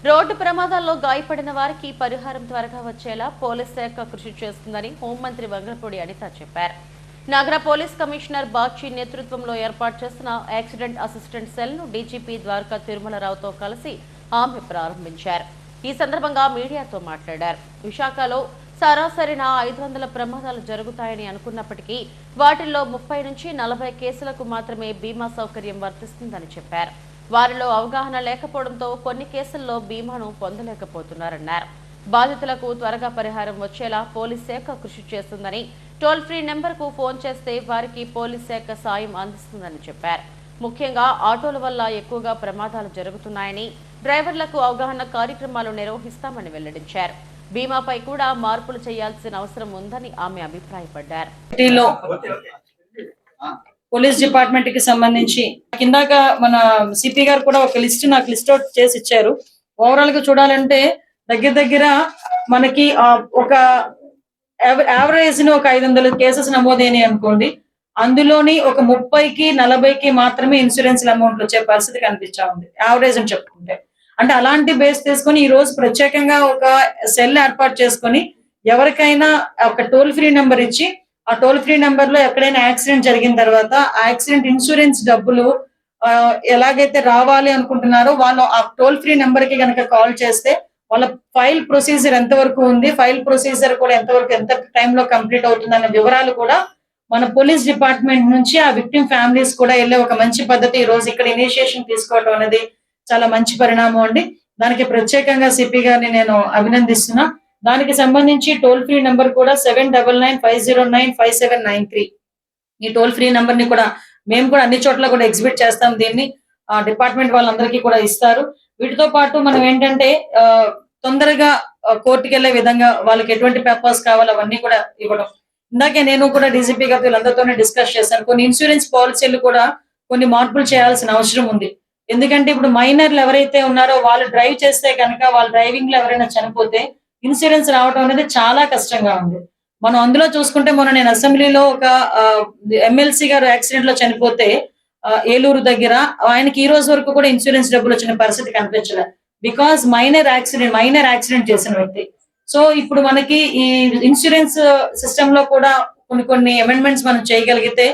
రోడ్డు ప్రమాదాల్లో గాయపడిన వారికి పరిహారం త్వరగా వచ్చేలా పోలీస్ శాఖ కృషి చేస్తుందని హోంమంత్రి వంగలపూడి అనిత చెప్పారు. నగర పోలీస్ కమిషనర్ బాక్షి నేతృత్వంలో ఏర్పాటు చేసిన యాక్సిడెంట్ అసిస్టెంట్ సెల్ ను డీజీపీ ద్వారకా తిరుమలరావుతో కలిసి ఆమె ప్రారంభించారు. ఈ సందర్భంగా మీడియాతో మాట్లాడారు. విశాఖలో సరాసరిన 500 ప్రమాదాలు జరుగుతాయని అనుకున్నప్పటికీ వాటిల్లో 30 నుంచి 40 కేసులకు మాత్రమే బీమా సౌకర్యం వర్తిస్తుందని చెప్పారు. వారిలో అవగాహన లేకపోవడంతో కొన్ని కేసుల్లో బీమాను పొందలేకపోతున్నారన్నారు. బాధితులకు త్వరగా పరిహారం వచ్చేలా పోలీస్ శాఖ కృషి చేస్తుందని, టోల్ ఫ్రీ నెంబర్కు ఫోన్ చేస్తే వారికి పోలీస్ శాఖ సాయం అందిస్తుందని చెప్పారు. ముఖ్యంగా ఆటోల వల్ల ఎక్కువగా ప్రమాదాలు జరుగుతున్నాయని, డ్రైవర్లకు అవగాహన కార్యక్రమాలు నిర్వహిస్తామని వెల్లడించారు. బీమాపై కూడా మార్పులు చేయాల్సిన అవసరం ఉందని ఆమె అభిప్రాయపడ్డారు. పోలీస్ డిపార్ట్మెంట్ కి సంబంధించి కిందాక మన సిపి గారు కూడా ఒక నాకు లిస్ట్ అవుట్ చేసి ఇచ్చారు. ఓవరాల్ గా చూడాలంటే దగ్గర మనకి ఒక యావరేజ్ ఒక 500 కేసెస్ నమోదైనాయి అనుకోండి, అందులోని ఒక 30కి 40కి మాత్రమే ఇన్సూరెన్స్ అమౌంట్ వచ్చే పరిస్థితి కనిపించా ఉంది, యావరేజ్ అని చెప్పుకుంటే. అంటే అలాంటి బేస్ తీసుకొని ఈ రోజు ప్రత్యేకంగా ఒక సెల్ ఏర్పాటు చేసుకొని ఎవరికైనా ఒక టోల్ ఫ్రీ నెంబర్ ఇచ్చి, ఆ టోల్ ఫ్రీ నెంబర్ లో ఎక్కడైనా యాక్సిడెంట్ జరిగిన తర్వాత ఆ యాక్సిడెంట్ ఇన్సూరెన్స్ డబ్బులు ఎలాగైతే రావాలి అనుకుంటున్నారో వాళ్ళు ఆ టోల్ ఫ్రీ నెంబర్ కి కనుక కాల్ చేస్తే వాళ్ళ ఫైల్ ప్రొసీజర్ ఎంతవరకు ఉంది, ఫైల్ ప్రొసీజర్ కూడా ఎంతవరకు ఎంత టైంలో కంప్లీట్ అవుతుంది అన్న వివరాలు కూడా మన పోలీస్ డిపార్ట్మెంట్ నుంచి ఆ విక్టిమ్ ఫ్యామిలీస్ కూడా వెళ్ళే ఒక మంచి పద్ధతి ఈ రోజు ఇక్కడ ఇనిషియేషన్ తీసుకోవడం అనేది చాలా మంచి పరిణామం అండి. దానికి ప్రత్యేకంగా సిపి గారిని నేను అభినందిస్తున్నా. దానికి సంబంధించి టోల్ ఫ్రీ నంబర్ కూడా 7995095793. ఈ టోల్ ఫ్రీ నంబర్ ని కూడా మేము కూడా అన్ని చోట్ల కూడా ఎగ్జిబిట్ చేస్తాం. దీన్ని డిపార్ట్మెంట్ వాళ్ళందరికీ కూడా ఇస్తారు. వీటితో పాటు మనం ఏంటంటే తొందరగా కోర్టుకు వెళ్లే విధంగా వాళ్ళకి ఎటువంటి పేపర్స్ కావాలో అవన్నీ కూడా ఇవ్వడం. ఇందాకే నేను కూడా డీజీపీ గారితో వీళ్ళందరితోనే డిస్కస్ చేశాను. కొన్ని ఇన్సూరెన్స్ పాలసీలు కూడా కొన్ని మార్పులు చేయాల్సిన అవసరం ఉంది. ఎందుకంటే ఇప్పుడు మైనర్లు ఎవరైతే ఉన్నారో వాళ్ళు డ్రైవ్ చేస్తే కనుక వాళ్ళ డ్రైవింగ్ లో ఎవరైనా చనిపోతే ఇన్సూరెన్స్ రావడం అనేది చాలా కష్టంగా ఉంది. మనం అందులో చూసుకుంటే నేను అసెంబ్లీలో ఒక ఎమ్మెల్సీ గారు యాక్సిడెంట్ లో చనిపోతే ఏలూరు దగ్గర ఆయనకి ఈ రోజు వరకు కూడా ఇన్సూరెన్స్ డబ్బులు వచ్చిన పరిస్థితి కనిపించలేదు. బికాస్ మైనర్ యాక్సిడెంట్ చేసిన వ్యక్తి. సో ఇప్పుడు మనకి ఈ ఇన్సూరెన్స్ సిస్టమ్ లో కూడా కొన్ని అమెండ్మెంట్స్ మనం చేయగలిగితే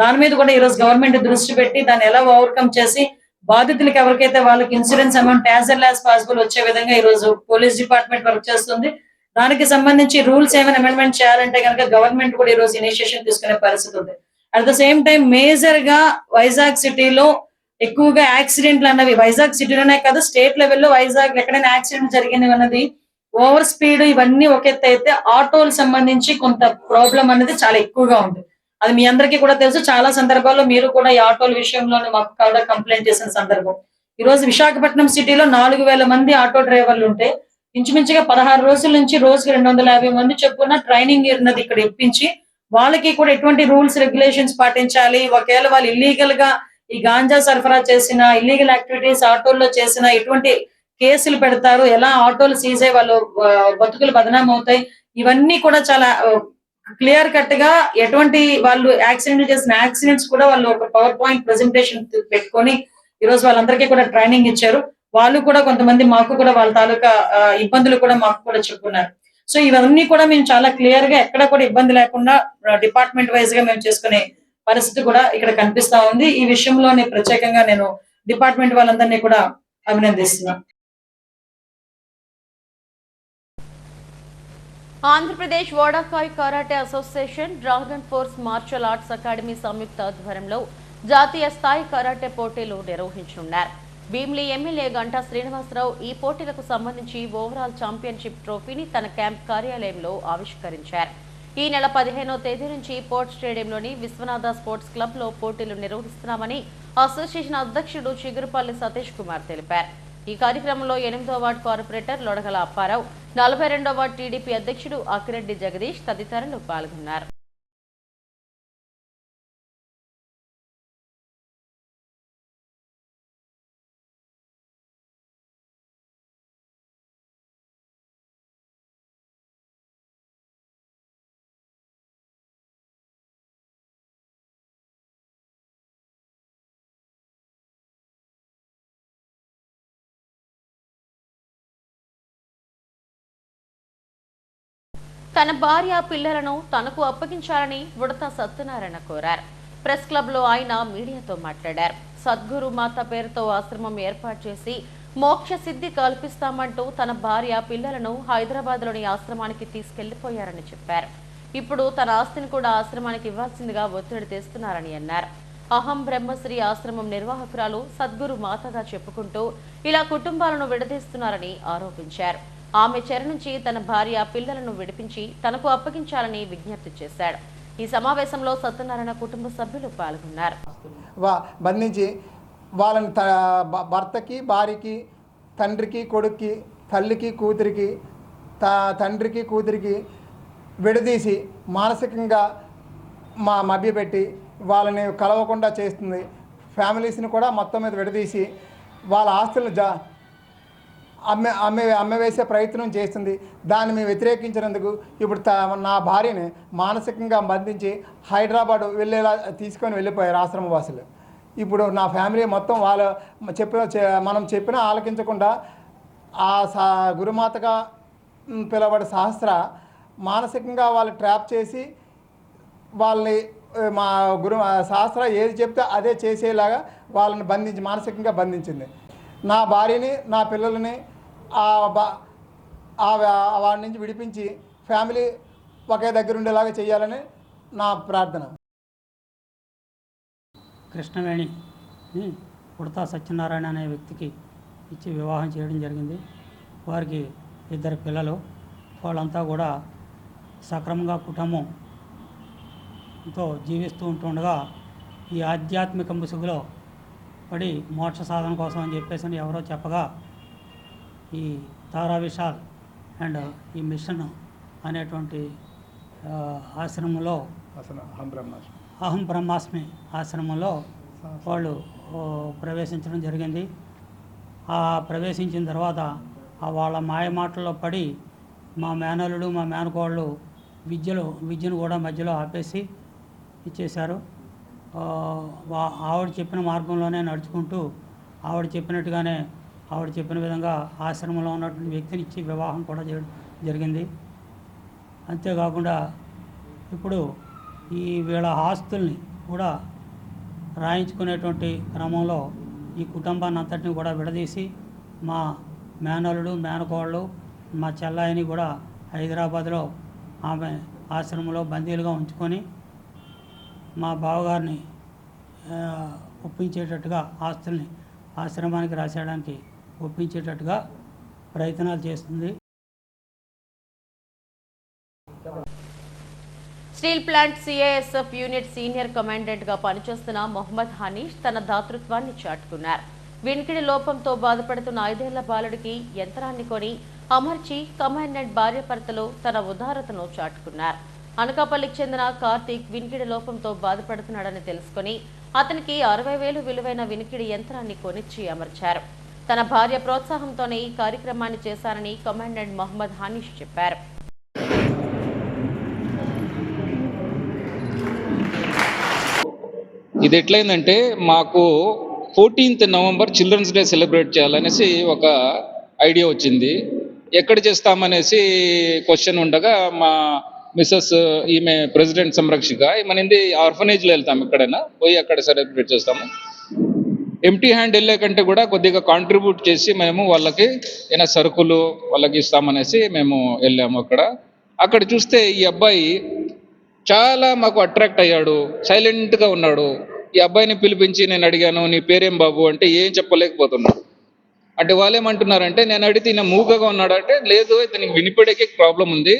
దాని మీద కూడా ఈ రోజు గవర్నమెంట్ దృష్టి పెట్టి దాన్ని ఎలా ఓవర్కమ్ చేసి బాధితులకు ఎవరికైతే వాళ్ళకి insurance amount as L as possible వచ్చే విధంగా ఈ రోజు పోలీస్ డిపార్ట్మెంట్ వర్క్ చేస్తుంది. దానికి సంబంధించి రూల్స్ ఏమైనా అమెండ్మెంట్ చేయాలంటే కనుక గవర్నమెంట్ కూడా ఈ రోజు ఇనిషియేషన్ తీసుకునే పరిస్థితి ఉంది. At the same time major గా వైజాగ్ సిటీలో ఎక్కువగా యాక్సిడెంట్లు అన్నవి వైజాగ్ సిటీలోనే కాదు స్టేట్ లెవెల్లో వైజాగ్ ఎక్కడైనా యాక్సిడెంట్ జరిగినవి అన్నది ఓవర్ స్పీడ్ ఇవన్నీ ఒక ఎత్తు అయితే ఆటోలు సంబంధించి కొంత ప్రాబ్లం అనేది చాలా ఎక్కువగా ఉంది. అది మీ అందరికీ కూడా తెలుసు. చాలా సందర్భాల్లో మీరు కూడా ఈ ఆటోల విషయంలోనే మాకు కూడా కంప్లైంట్ చేసిన సందర్భం. ఈ రోజు విశాఖపట్నం సిటీలో 4000 మంది ఆటో డ్రైవర్లు ఉంటే ఇంచుమించుగా 16 రోజుల నుంచి రోజుకి 250 మంది చొప్పున ట్రైనింగ్ అన్నది ఇక్కడ ఇప్పించి వాళ్ళకి కూడా ఎటువంటి రూల్స్ రెగ్యులేషన్స్ పాటించాలి, ఒకవేళ వాళ్ళు ఇల్లీగల్ గా ఈ గాంజా సరఫరా చేసిన ఇల్లీగల్ యాక్టివిటీస్ ఆటోల్లో చేసిన ఎటువంటి కేసులు పెడతారు, ఎలా ఆటోలు సీజ్ అయ్యి వాళ్ళు బతుకులు బదనాం అవుతాయి, ఇవన్నీ కూడా చాలా క్లియర్ కట్ గా ఎటువంటి వాళ్ళు యాక్సిడెంట్ చేసిన యాక్సిడెంట్స్ కూడా వాళ్ళు ఒక పవర్ పాయింట్ ప్రెజెంటేషన్ పెట్టుకొని ఈ రోజు వాళ్ళందరికీ కూడా ట్రైనింగ్ ఇచ్చారు. వాళ్ళు కూడా కొంతమంది మాకు కూడా వాళ్ళ తాలూకా ఇబ్బందులు కూడా మాకు కూడా చెప్పుకున్నారు. సో ఇవన్నీ కూడా మేము చాలా క్లియర్ గా ఎక్కడ కూడా ఇబ్బంది లేకుండా డిపార్ట్మెంట్ వైజ్ గా మేము చేసుకునే పరిస్థితి కూడా ఇక్కడ కనిపిస్తా ఉంది. ఈ విషయంలోనే ప్రత్యేకంగా నేను డిపార్ట్మెంట్ వాళ్ళందరినీ కూడా అభినందిస్తున్నాను. Andhra Pradesh Wadokai karate association, dragon force martial arts academy సంయుక్త ఆధ్వర్యంలో జాతీయ స్థాయి కరాటే పోటీలు నిర్వహించనున్నారు. భీమిలి ఎమ్మెల్యే గంటా శ్రీనివాసరావు ఈ పోటీలకు సంబంధించి ఓవరాల్ ఛాంపియన్షిప్ ట్రోఫీని తన క్యాంప్ కార్యాలయంలో ఆవిష్కరించారు. ఈ నెల 15వ తేదీ నుంచి పోర్ట్ స్టేడియంలోని విశ్వనాథ స్పోర్ట్స్ క్లబ్ లో పోటీలు నిర్వహిస్తున్నామని అసోసియేషన్ అధ్యక్షుడు చిగురుపల్లి సతీష్ కుమార్ తెలిపారు. ఈ కార్యక్రమంలో 8వ వార్డు కార్పొరేటర్ లొడగల అప్పారావు, 42వ వార్డు టీడీపీ అధ్యక్షుడు అక్కిరెడ్డి జగదీష్ తదితరులు పాల్గొన్నారు. తన భార్య పిల్లలను తనకు అప్పగించాలని ఉడత సత్యనారాయణ కోరారు. ప్రెస్ క్లబ్ లో ఆయన మీడియాతో మాట్లాడారు. సద్గురు మాత పేరుతో ఆశ్రమం ఏర్పాటు చేసి మోక్ష సిద్ధి కల్పిస్తామంటూ తన భార్య పిల్లలను హైదరాబాద్ లోని ఆశ్రమానికి తీసుకెళ్లిపోయారని చెప్పారు. ఇప్పుడు తన ఆస్తిని కూడా ఆశ్రమానికి ఇవ్వాల్సిందిగా ఒత్తిడి తెస్తున్నారని అన్నారు. అహం బ్రహ్మశ్రీ ఆశ్రమం నిర్వాహకురాలు సద్గురు మాతగా చెప్పుకుంటూ ఇలా కుటుంబాలను విడదీస్తున్నారని ఆరోపించారు. ఆమె చెర నుంచి తన భార్య పిల్లలను విడిపించి తనకు అప్పగించాలని విజ్ఞప్తి చేశాడు. ఈ సమావేశంలో సత్యనారాయణ కుటుంబ సభ్యులు పాల్గొన్నారు. బంధించి వాళ్ళని భర్తకి, భార్యకి, తండ్రికి, కొడుక్కి, తల్లికి, కూతురికి, తండ్రికి, కూతురికి విడదీసి మానసికంగా మభ్యపెట్టి వాళ్ళని కలవకుండా చేస్తుంది. ఫ్యామిలీస్ని కూడా మొత్తం మీద విడదీసి వాళ్ళ ఆస్తులను అమ్మవేసే ప్రయత్నం చేస్తుంది. దాన్ని మేము వ్యతిరేకించినందుకు ఇప్పుడు నా భార్యని మానసికంగా బంధించి హైదరాబాద్ వెళ్ళేలా తీసుకొని వెళ్ళిపోయారు ఆశ్రమవాసులు. ఇప్పుడు నా ఫ్యామిలీ మొత్తం మనం చెప్పినా ఆలకించకుండా ఆ గురుమాతగా పిలవబడే సహస్ర మానసికంగా వాళ్ళు ట్రాప్ చేసి వాళ్ళని మా సహస్ర ఏది చెప్తే అదే చేసేలాగా వాళ్ళని మానసికంగా బంధించింది. నా భార్యని నా పిల్లల్ని వాడి నుంచి విడిపించి ఫ్యామిలీ ఒకే దగ్గర ఉండేలాగా చేయాలని నా ప్రార్థన. కృష్ణవేణి ఉడతా సత్యనారాయణ అనే వ్యక్తికి ఇచ్చి వివాహం చేయడం జరిగింది. వారికి 2 పిల్లలు. వాళ్ళంతా కూడా సక్రమంగా కుటుంబంతో జీవిస్తూ ఉంటుండగా ఈ ఆధ్యాత్మిక ముసుగులో పడి మోక్ష సాధన కోసం అని చెప్పేసి ఎవరో చెప్పగా ఈ తారా విశాల్ అండ్ ఈ మిషన్ అనేటువంటి ఆశ్రమంలో అహం బ్రహ్మాస్మి ఆశ్రమంలో వాళ్ళు ప్రవేశించడం జరిగింది. ఆ ప్రవేశించిన తర్వాత వాళ్ళ మాయ మాటల్లో పడి మా మేనల్లుడు మా మేనకోళ్ళు విద్యను కూడా మధ్యలో ఆపేసి ఇచ్చేశారు. ఆవిడ చెప్పిన మార్గంలోనే నడుచుకుంటూ ఆవిడ చెప్పినట్టుగానే ఆవిడ చెప్పిన విధంగా ఆశ్రమంలో ఉన్నటువంటి వ్యక్తిని ఇచ్చి వివాహం కూడా చేయడం జరిగింది. అంతేకాకుండా ఇప్పుడు ఈ వీళ్ళ ఆస్తుల్ని కూడా రాయించుకునేటువంటి క్రమంలో ఈ కుటుంబాన్ని అంతటిని కూడా విడదీసి మా మేనల్లుడు మేనకోళ్ళు మా చెల్లాయిని కూడా హైదరాబాద్లో ఆమె ఆశ్రమంలో బందీలుగా ఉంచుకొని మా బావగారిని ఒప్పించేటట్టుగా ఆస్తుల్ని ఆశ్రమానికి రాసేయడానికి ఒప్పించేటట్టుగా ప్రయత్నాలు చేస్తుంది. Steel plant CISF unit senior కమాండెంట్గా పనిచేస్తున్న మొహమ్మద్ హనీష్ తన దాతృత్వాన్ని చాటుకున్నారు. వినికిడి లోపంతో బాధపడుతున్న 5 ఏళ్ల బాలుడికి యంత్రాన్ని కొని అమర్చి కమాండెంట్ భార్యాభర్తలు తన ఉదారతను చాటుకున్నారు. అనకాపల్లికి చెందిన కార్తీక్ వినికిడి లోపంతో బాధపడుతున్నాడని తెలుసుకుని అతనికి 60,000 విలువైన వినికిడి యంత్రాన్ని కొనిచ్చి అమర్చారు. తన భార్య ప్రోత్సాహంతోనే ఈ కార్యక్రమాన్ని చేశారని కమాండెంట్ మొహమ్మద్ హనీష్ చెప్పారు. ఇది ఎట్లయిందంటే మాకు 14th November children's day celebrate చేయాలనేసి ఒక ఐడియా వచ్చింది. ఎక్కడ చేస్తామనేసి క్వశ్చన్ ఉండగా మా మిస్సెస్ ఈమె ప్రెసిడెంట్ సంరక్షిక ఏమనింది, ఆర్ఫనేజ్లో వెళ్తాము, ఎక్కడైనా పోయి అక్కడ సెలబ్రేట్ చేస్తాము. ఎంటీ హ్యాండ్ వెళ్ళే కంటే కూడా కొద్దిగా కాంట్రిబ్యూట్ చేసి మేము వాళ్ళకి ఏమైనా సరుకులు వాళ్ళకి ఇస్తామనేసి మేము వెళ్ళాము. అక్కడ చూస్తే ఈ అబ్బాయి చాలా మాకు అట్రాక్ట్ అయ్యాడు, సైలెంట్గా ఉన్నాడు. ఈ అబ్బాయిని పిలిపించి నేను అడిగాను, నీ పేరేం బాబు అంటే ఏం చెప్పలేకపోతున్నాడు. అంటే వాళ్ళు ఏమంటున్నారంటే, నేను అడిగితే ఈయన మూగగా ఉన్నాడంటే, లేదు ఇతనికి వినిపడేకే ప్రాబ్లం ఉంది,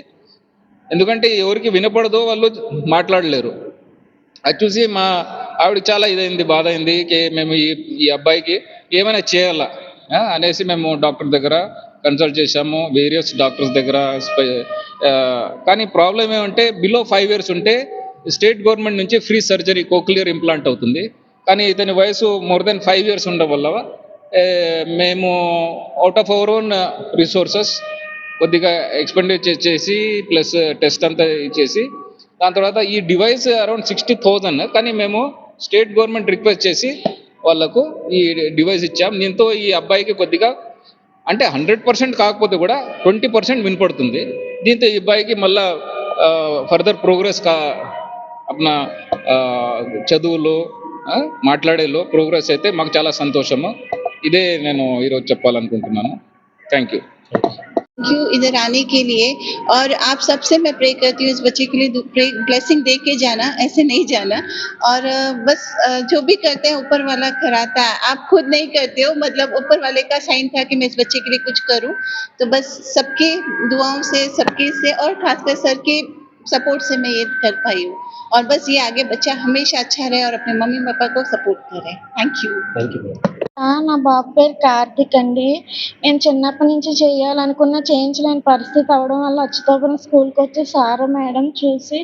ఎందుకంటే ఎవరికి వినపడదో వాళ్ళు మాట్లాడలేరు. అది చూసి మా ఆవిడ చాలా ఇదైంది, బాధ అయింది. మేము ఈ అబ్బాయికి ఏమైనా చేయాలా అనేసి మేము డాక్టర్ దగ్గర కన్సల్ట్ చేశాము, వేరియస్ డాక్టర్స్ దగ్గర. కానీ ప్రాబ్లం ఏమంటే బిలో 5 years ఉంటే స్టేట్ గవర్నమెంట్ నుంచి ఫ్రీ సర్జరీ కోక్లియర్ ఇంప్లాంట్ అవుతుంది. కానీ ఇతని వయసు మోర్ దెన్ 5 years ఉండడం వల్ల మేము out of our own resources కొద్దిగా ఎక్స్పెండిచర్ చేసి ప్లస్ టెస్ట్ అంతా ఇచ్చేసి దాని తర్వాత ఈ డివైస్ అరౌండ్ 60,000. కానీ మేము స్టేట్ గవర్నమెంట్ రిక్వెస్ట్ చేసి వాళ్లకు ఈ డివైస్ ఇచ్చాం. దీంతో ఈ అబ్బాయికి కొద్దిగా అంటే 100% కాకపోతే కూడా 20% వినపడుతుంది. దీంతో ఈ అబ్బాయికి మళ్ళా ఫర్దర్ ప్రోగ్రెస్ అప్నా చదువులో మాట్లాడేలో ప్రోగ్రెస్ అయితే మాకు చాలా సంతోషము. ఇదే నేను ఈరోజు చెప్పాలనుకుంటున్నాను. థ్యాంక్ యూ इधर आने के लिए, और आप सबसे मैं प्रे करती हूँ इस बच्चे के लिए ब्लेसिंग दे के जाना, ऐसे नहीं जाना. और बस जो भी करते हैं ऊपर वाला कराता है, आप खुद नहीं करते हो, मतलब ऊपर वाले का साइन था कि मैं इस बच्चे के लिए कुछ करूँ. तो बस सबके दुआओं से, सबके से, और खासकर सर के सपोर्ट से मैं ये कर पाई हूँ. और बस ये आगे बच्चा हमेशा अच्छा रहे और अपने मम्मी पापा को सपोर्ट करे. Thank you. నా బాబు పేరు కార్తిక్ అండి. నేను చిన్నప్పటి నుంచి చేయాలనుకున్న చేయించలేని పరిస్థితి అవడం వల్ల అచ్యుతాపురం స్కూల్కి వచ్చి సార్ మేడం చూసి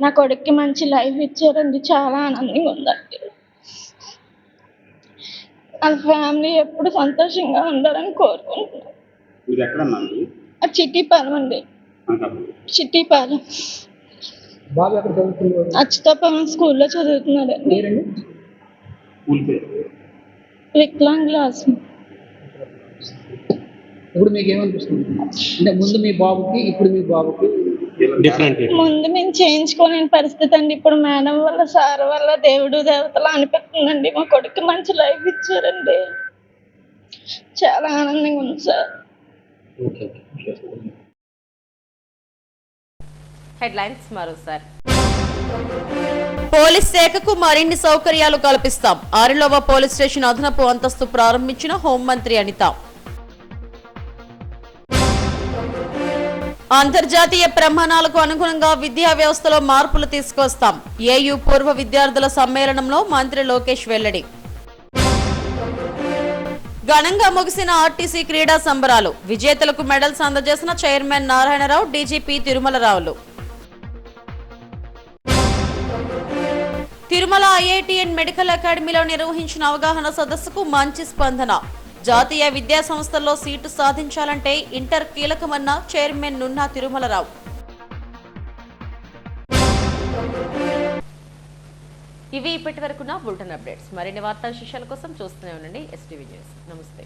నా కొడుక్కి మంచి లైఫ్ ఇచ్చారండి. చాలా ఆనందంగా ఉందండి. వాళ్ళ ఫ్యామిలీ ఎప్పుడు సంతోషంగా ఉండాలని కోరుకుంటున్నాను. మీరు ఎక్కడన్నా చిట్టిపాలెం అండి. చిట్టిపాలెం. బాబు ఎక్కడ చదువుతున్నారు? అచ్యుతాపురం స్కూల్లో చదువుతున్నాడండి. స్కూల్ పేరు వికలాంగ్ క్లాస్. ఇప్పుడు మీకు ఏమనిపిస్తుంది అంటే ముందు మీ బాబుకి ఇప్పుడు మీ బాబుకి డిఫరెంట్? ముందు మేము చేయించుకోలేని పరిస్థితి అండి. ఇప్పుడు మేడం వల్ల సార్ వల్ల దేవుడు దేవతలు అనిపిస్తుందండి. మా కొడుకు మంచి లైఫ్ ఇచ్చారండి. చాలా ఆనందంగా ఉంది సార్. హెడ్లైన్స్ మరోసారి. పోలీస్ శాఖకు మరిన్ని సౌకర్యాలు కల్పిస్తాం. 6వ పోలీస్ స్టేషన్ అదనపు అంతస్తు ప్రారంభించిన హోంమంత్రి అనిత. అంతర్జాతీయ ప్రమాణాలకు అనుగుణంగా విద్యా వ్యవస్థలో మార్పులు తీసుకొస్తాం. ఏయూ పూర్వ విద్యార్థుల సమ్మేళనంలో మంత్రి లోకేష్ వెల్లడి. ఘనంగా ముగిసిన ఆర్టీసీ క్రీడా సంబరాలు. విజేతలకు మెడల్స్ అందజేసిన చైర్మన్ నారాయణరావు, డీజీపీ తిరుమలరావులు. తిరుమల ఐఐటిఎన్ మెడికల్ అకాడమీలో నిర్వహించిన అవగాహన సదస్సుకు మంచి స్పందన. జాతీయ విద్యా సంస్థల్లో సీటు సాధించాలంటే ఇంటర్ కీలకమన్న చైర్మన్ నున్నా తిరుమలరావు. ఇవి ఇప్పటి వరకున్న బులెటిన్ అప్డేట్స్. మరిన్ని వార్తా విశేషాల కోసం చూస్తూనే ఉండండి STV న్యూస్. నమస్తే.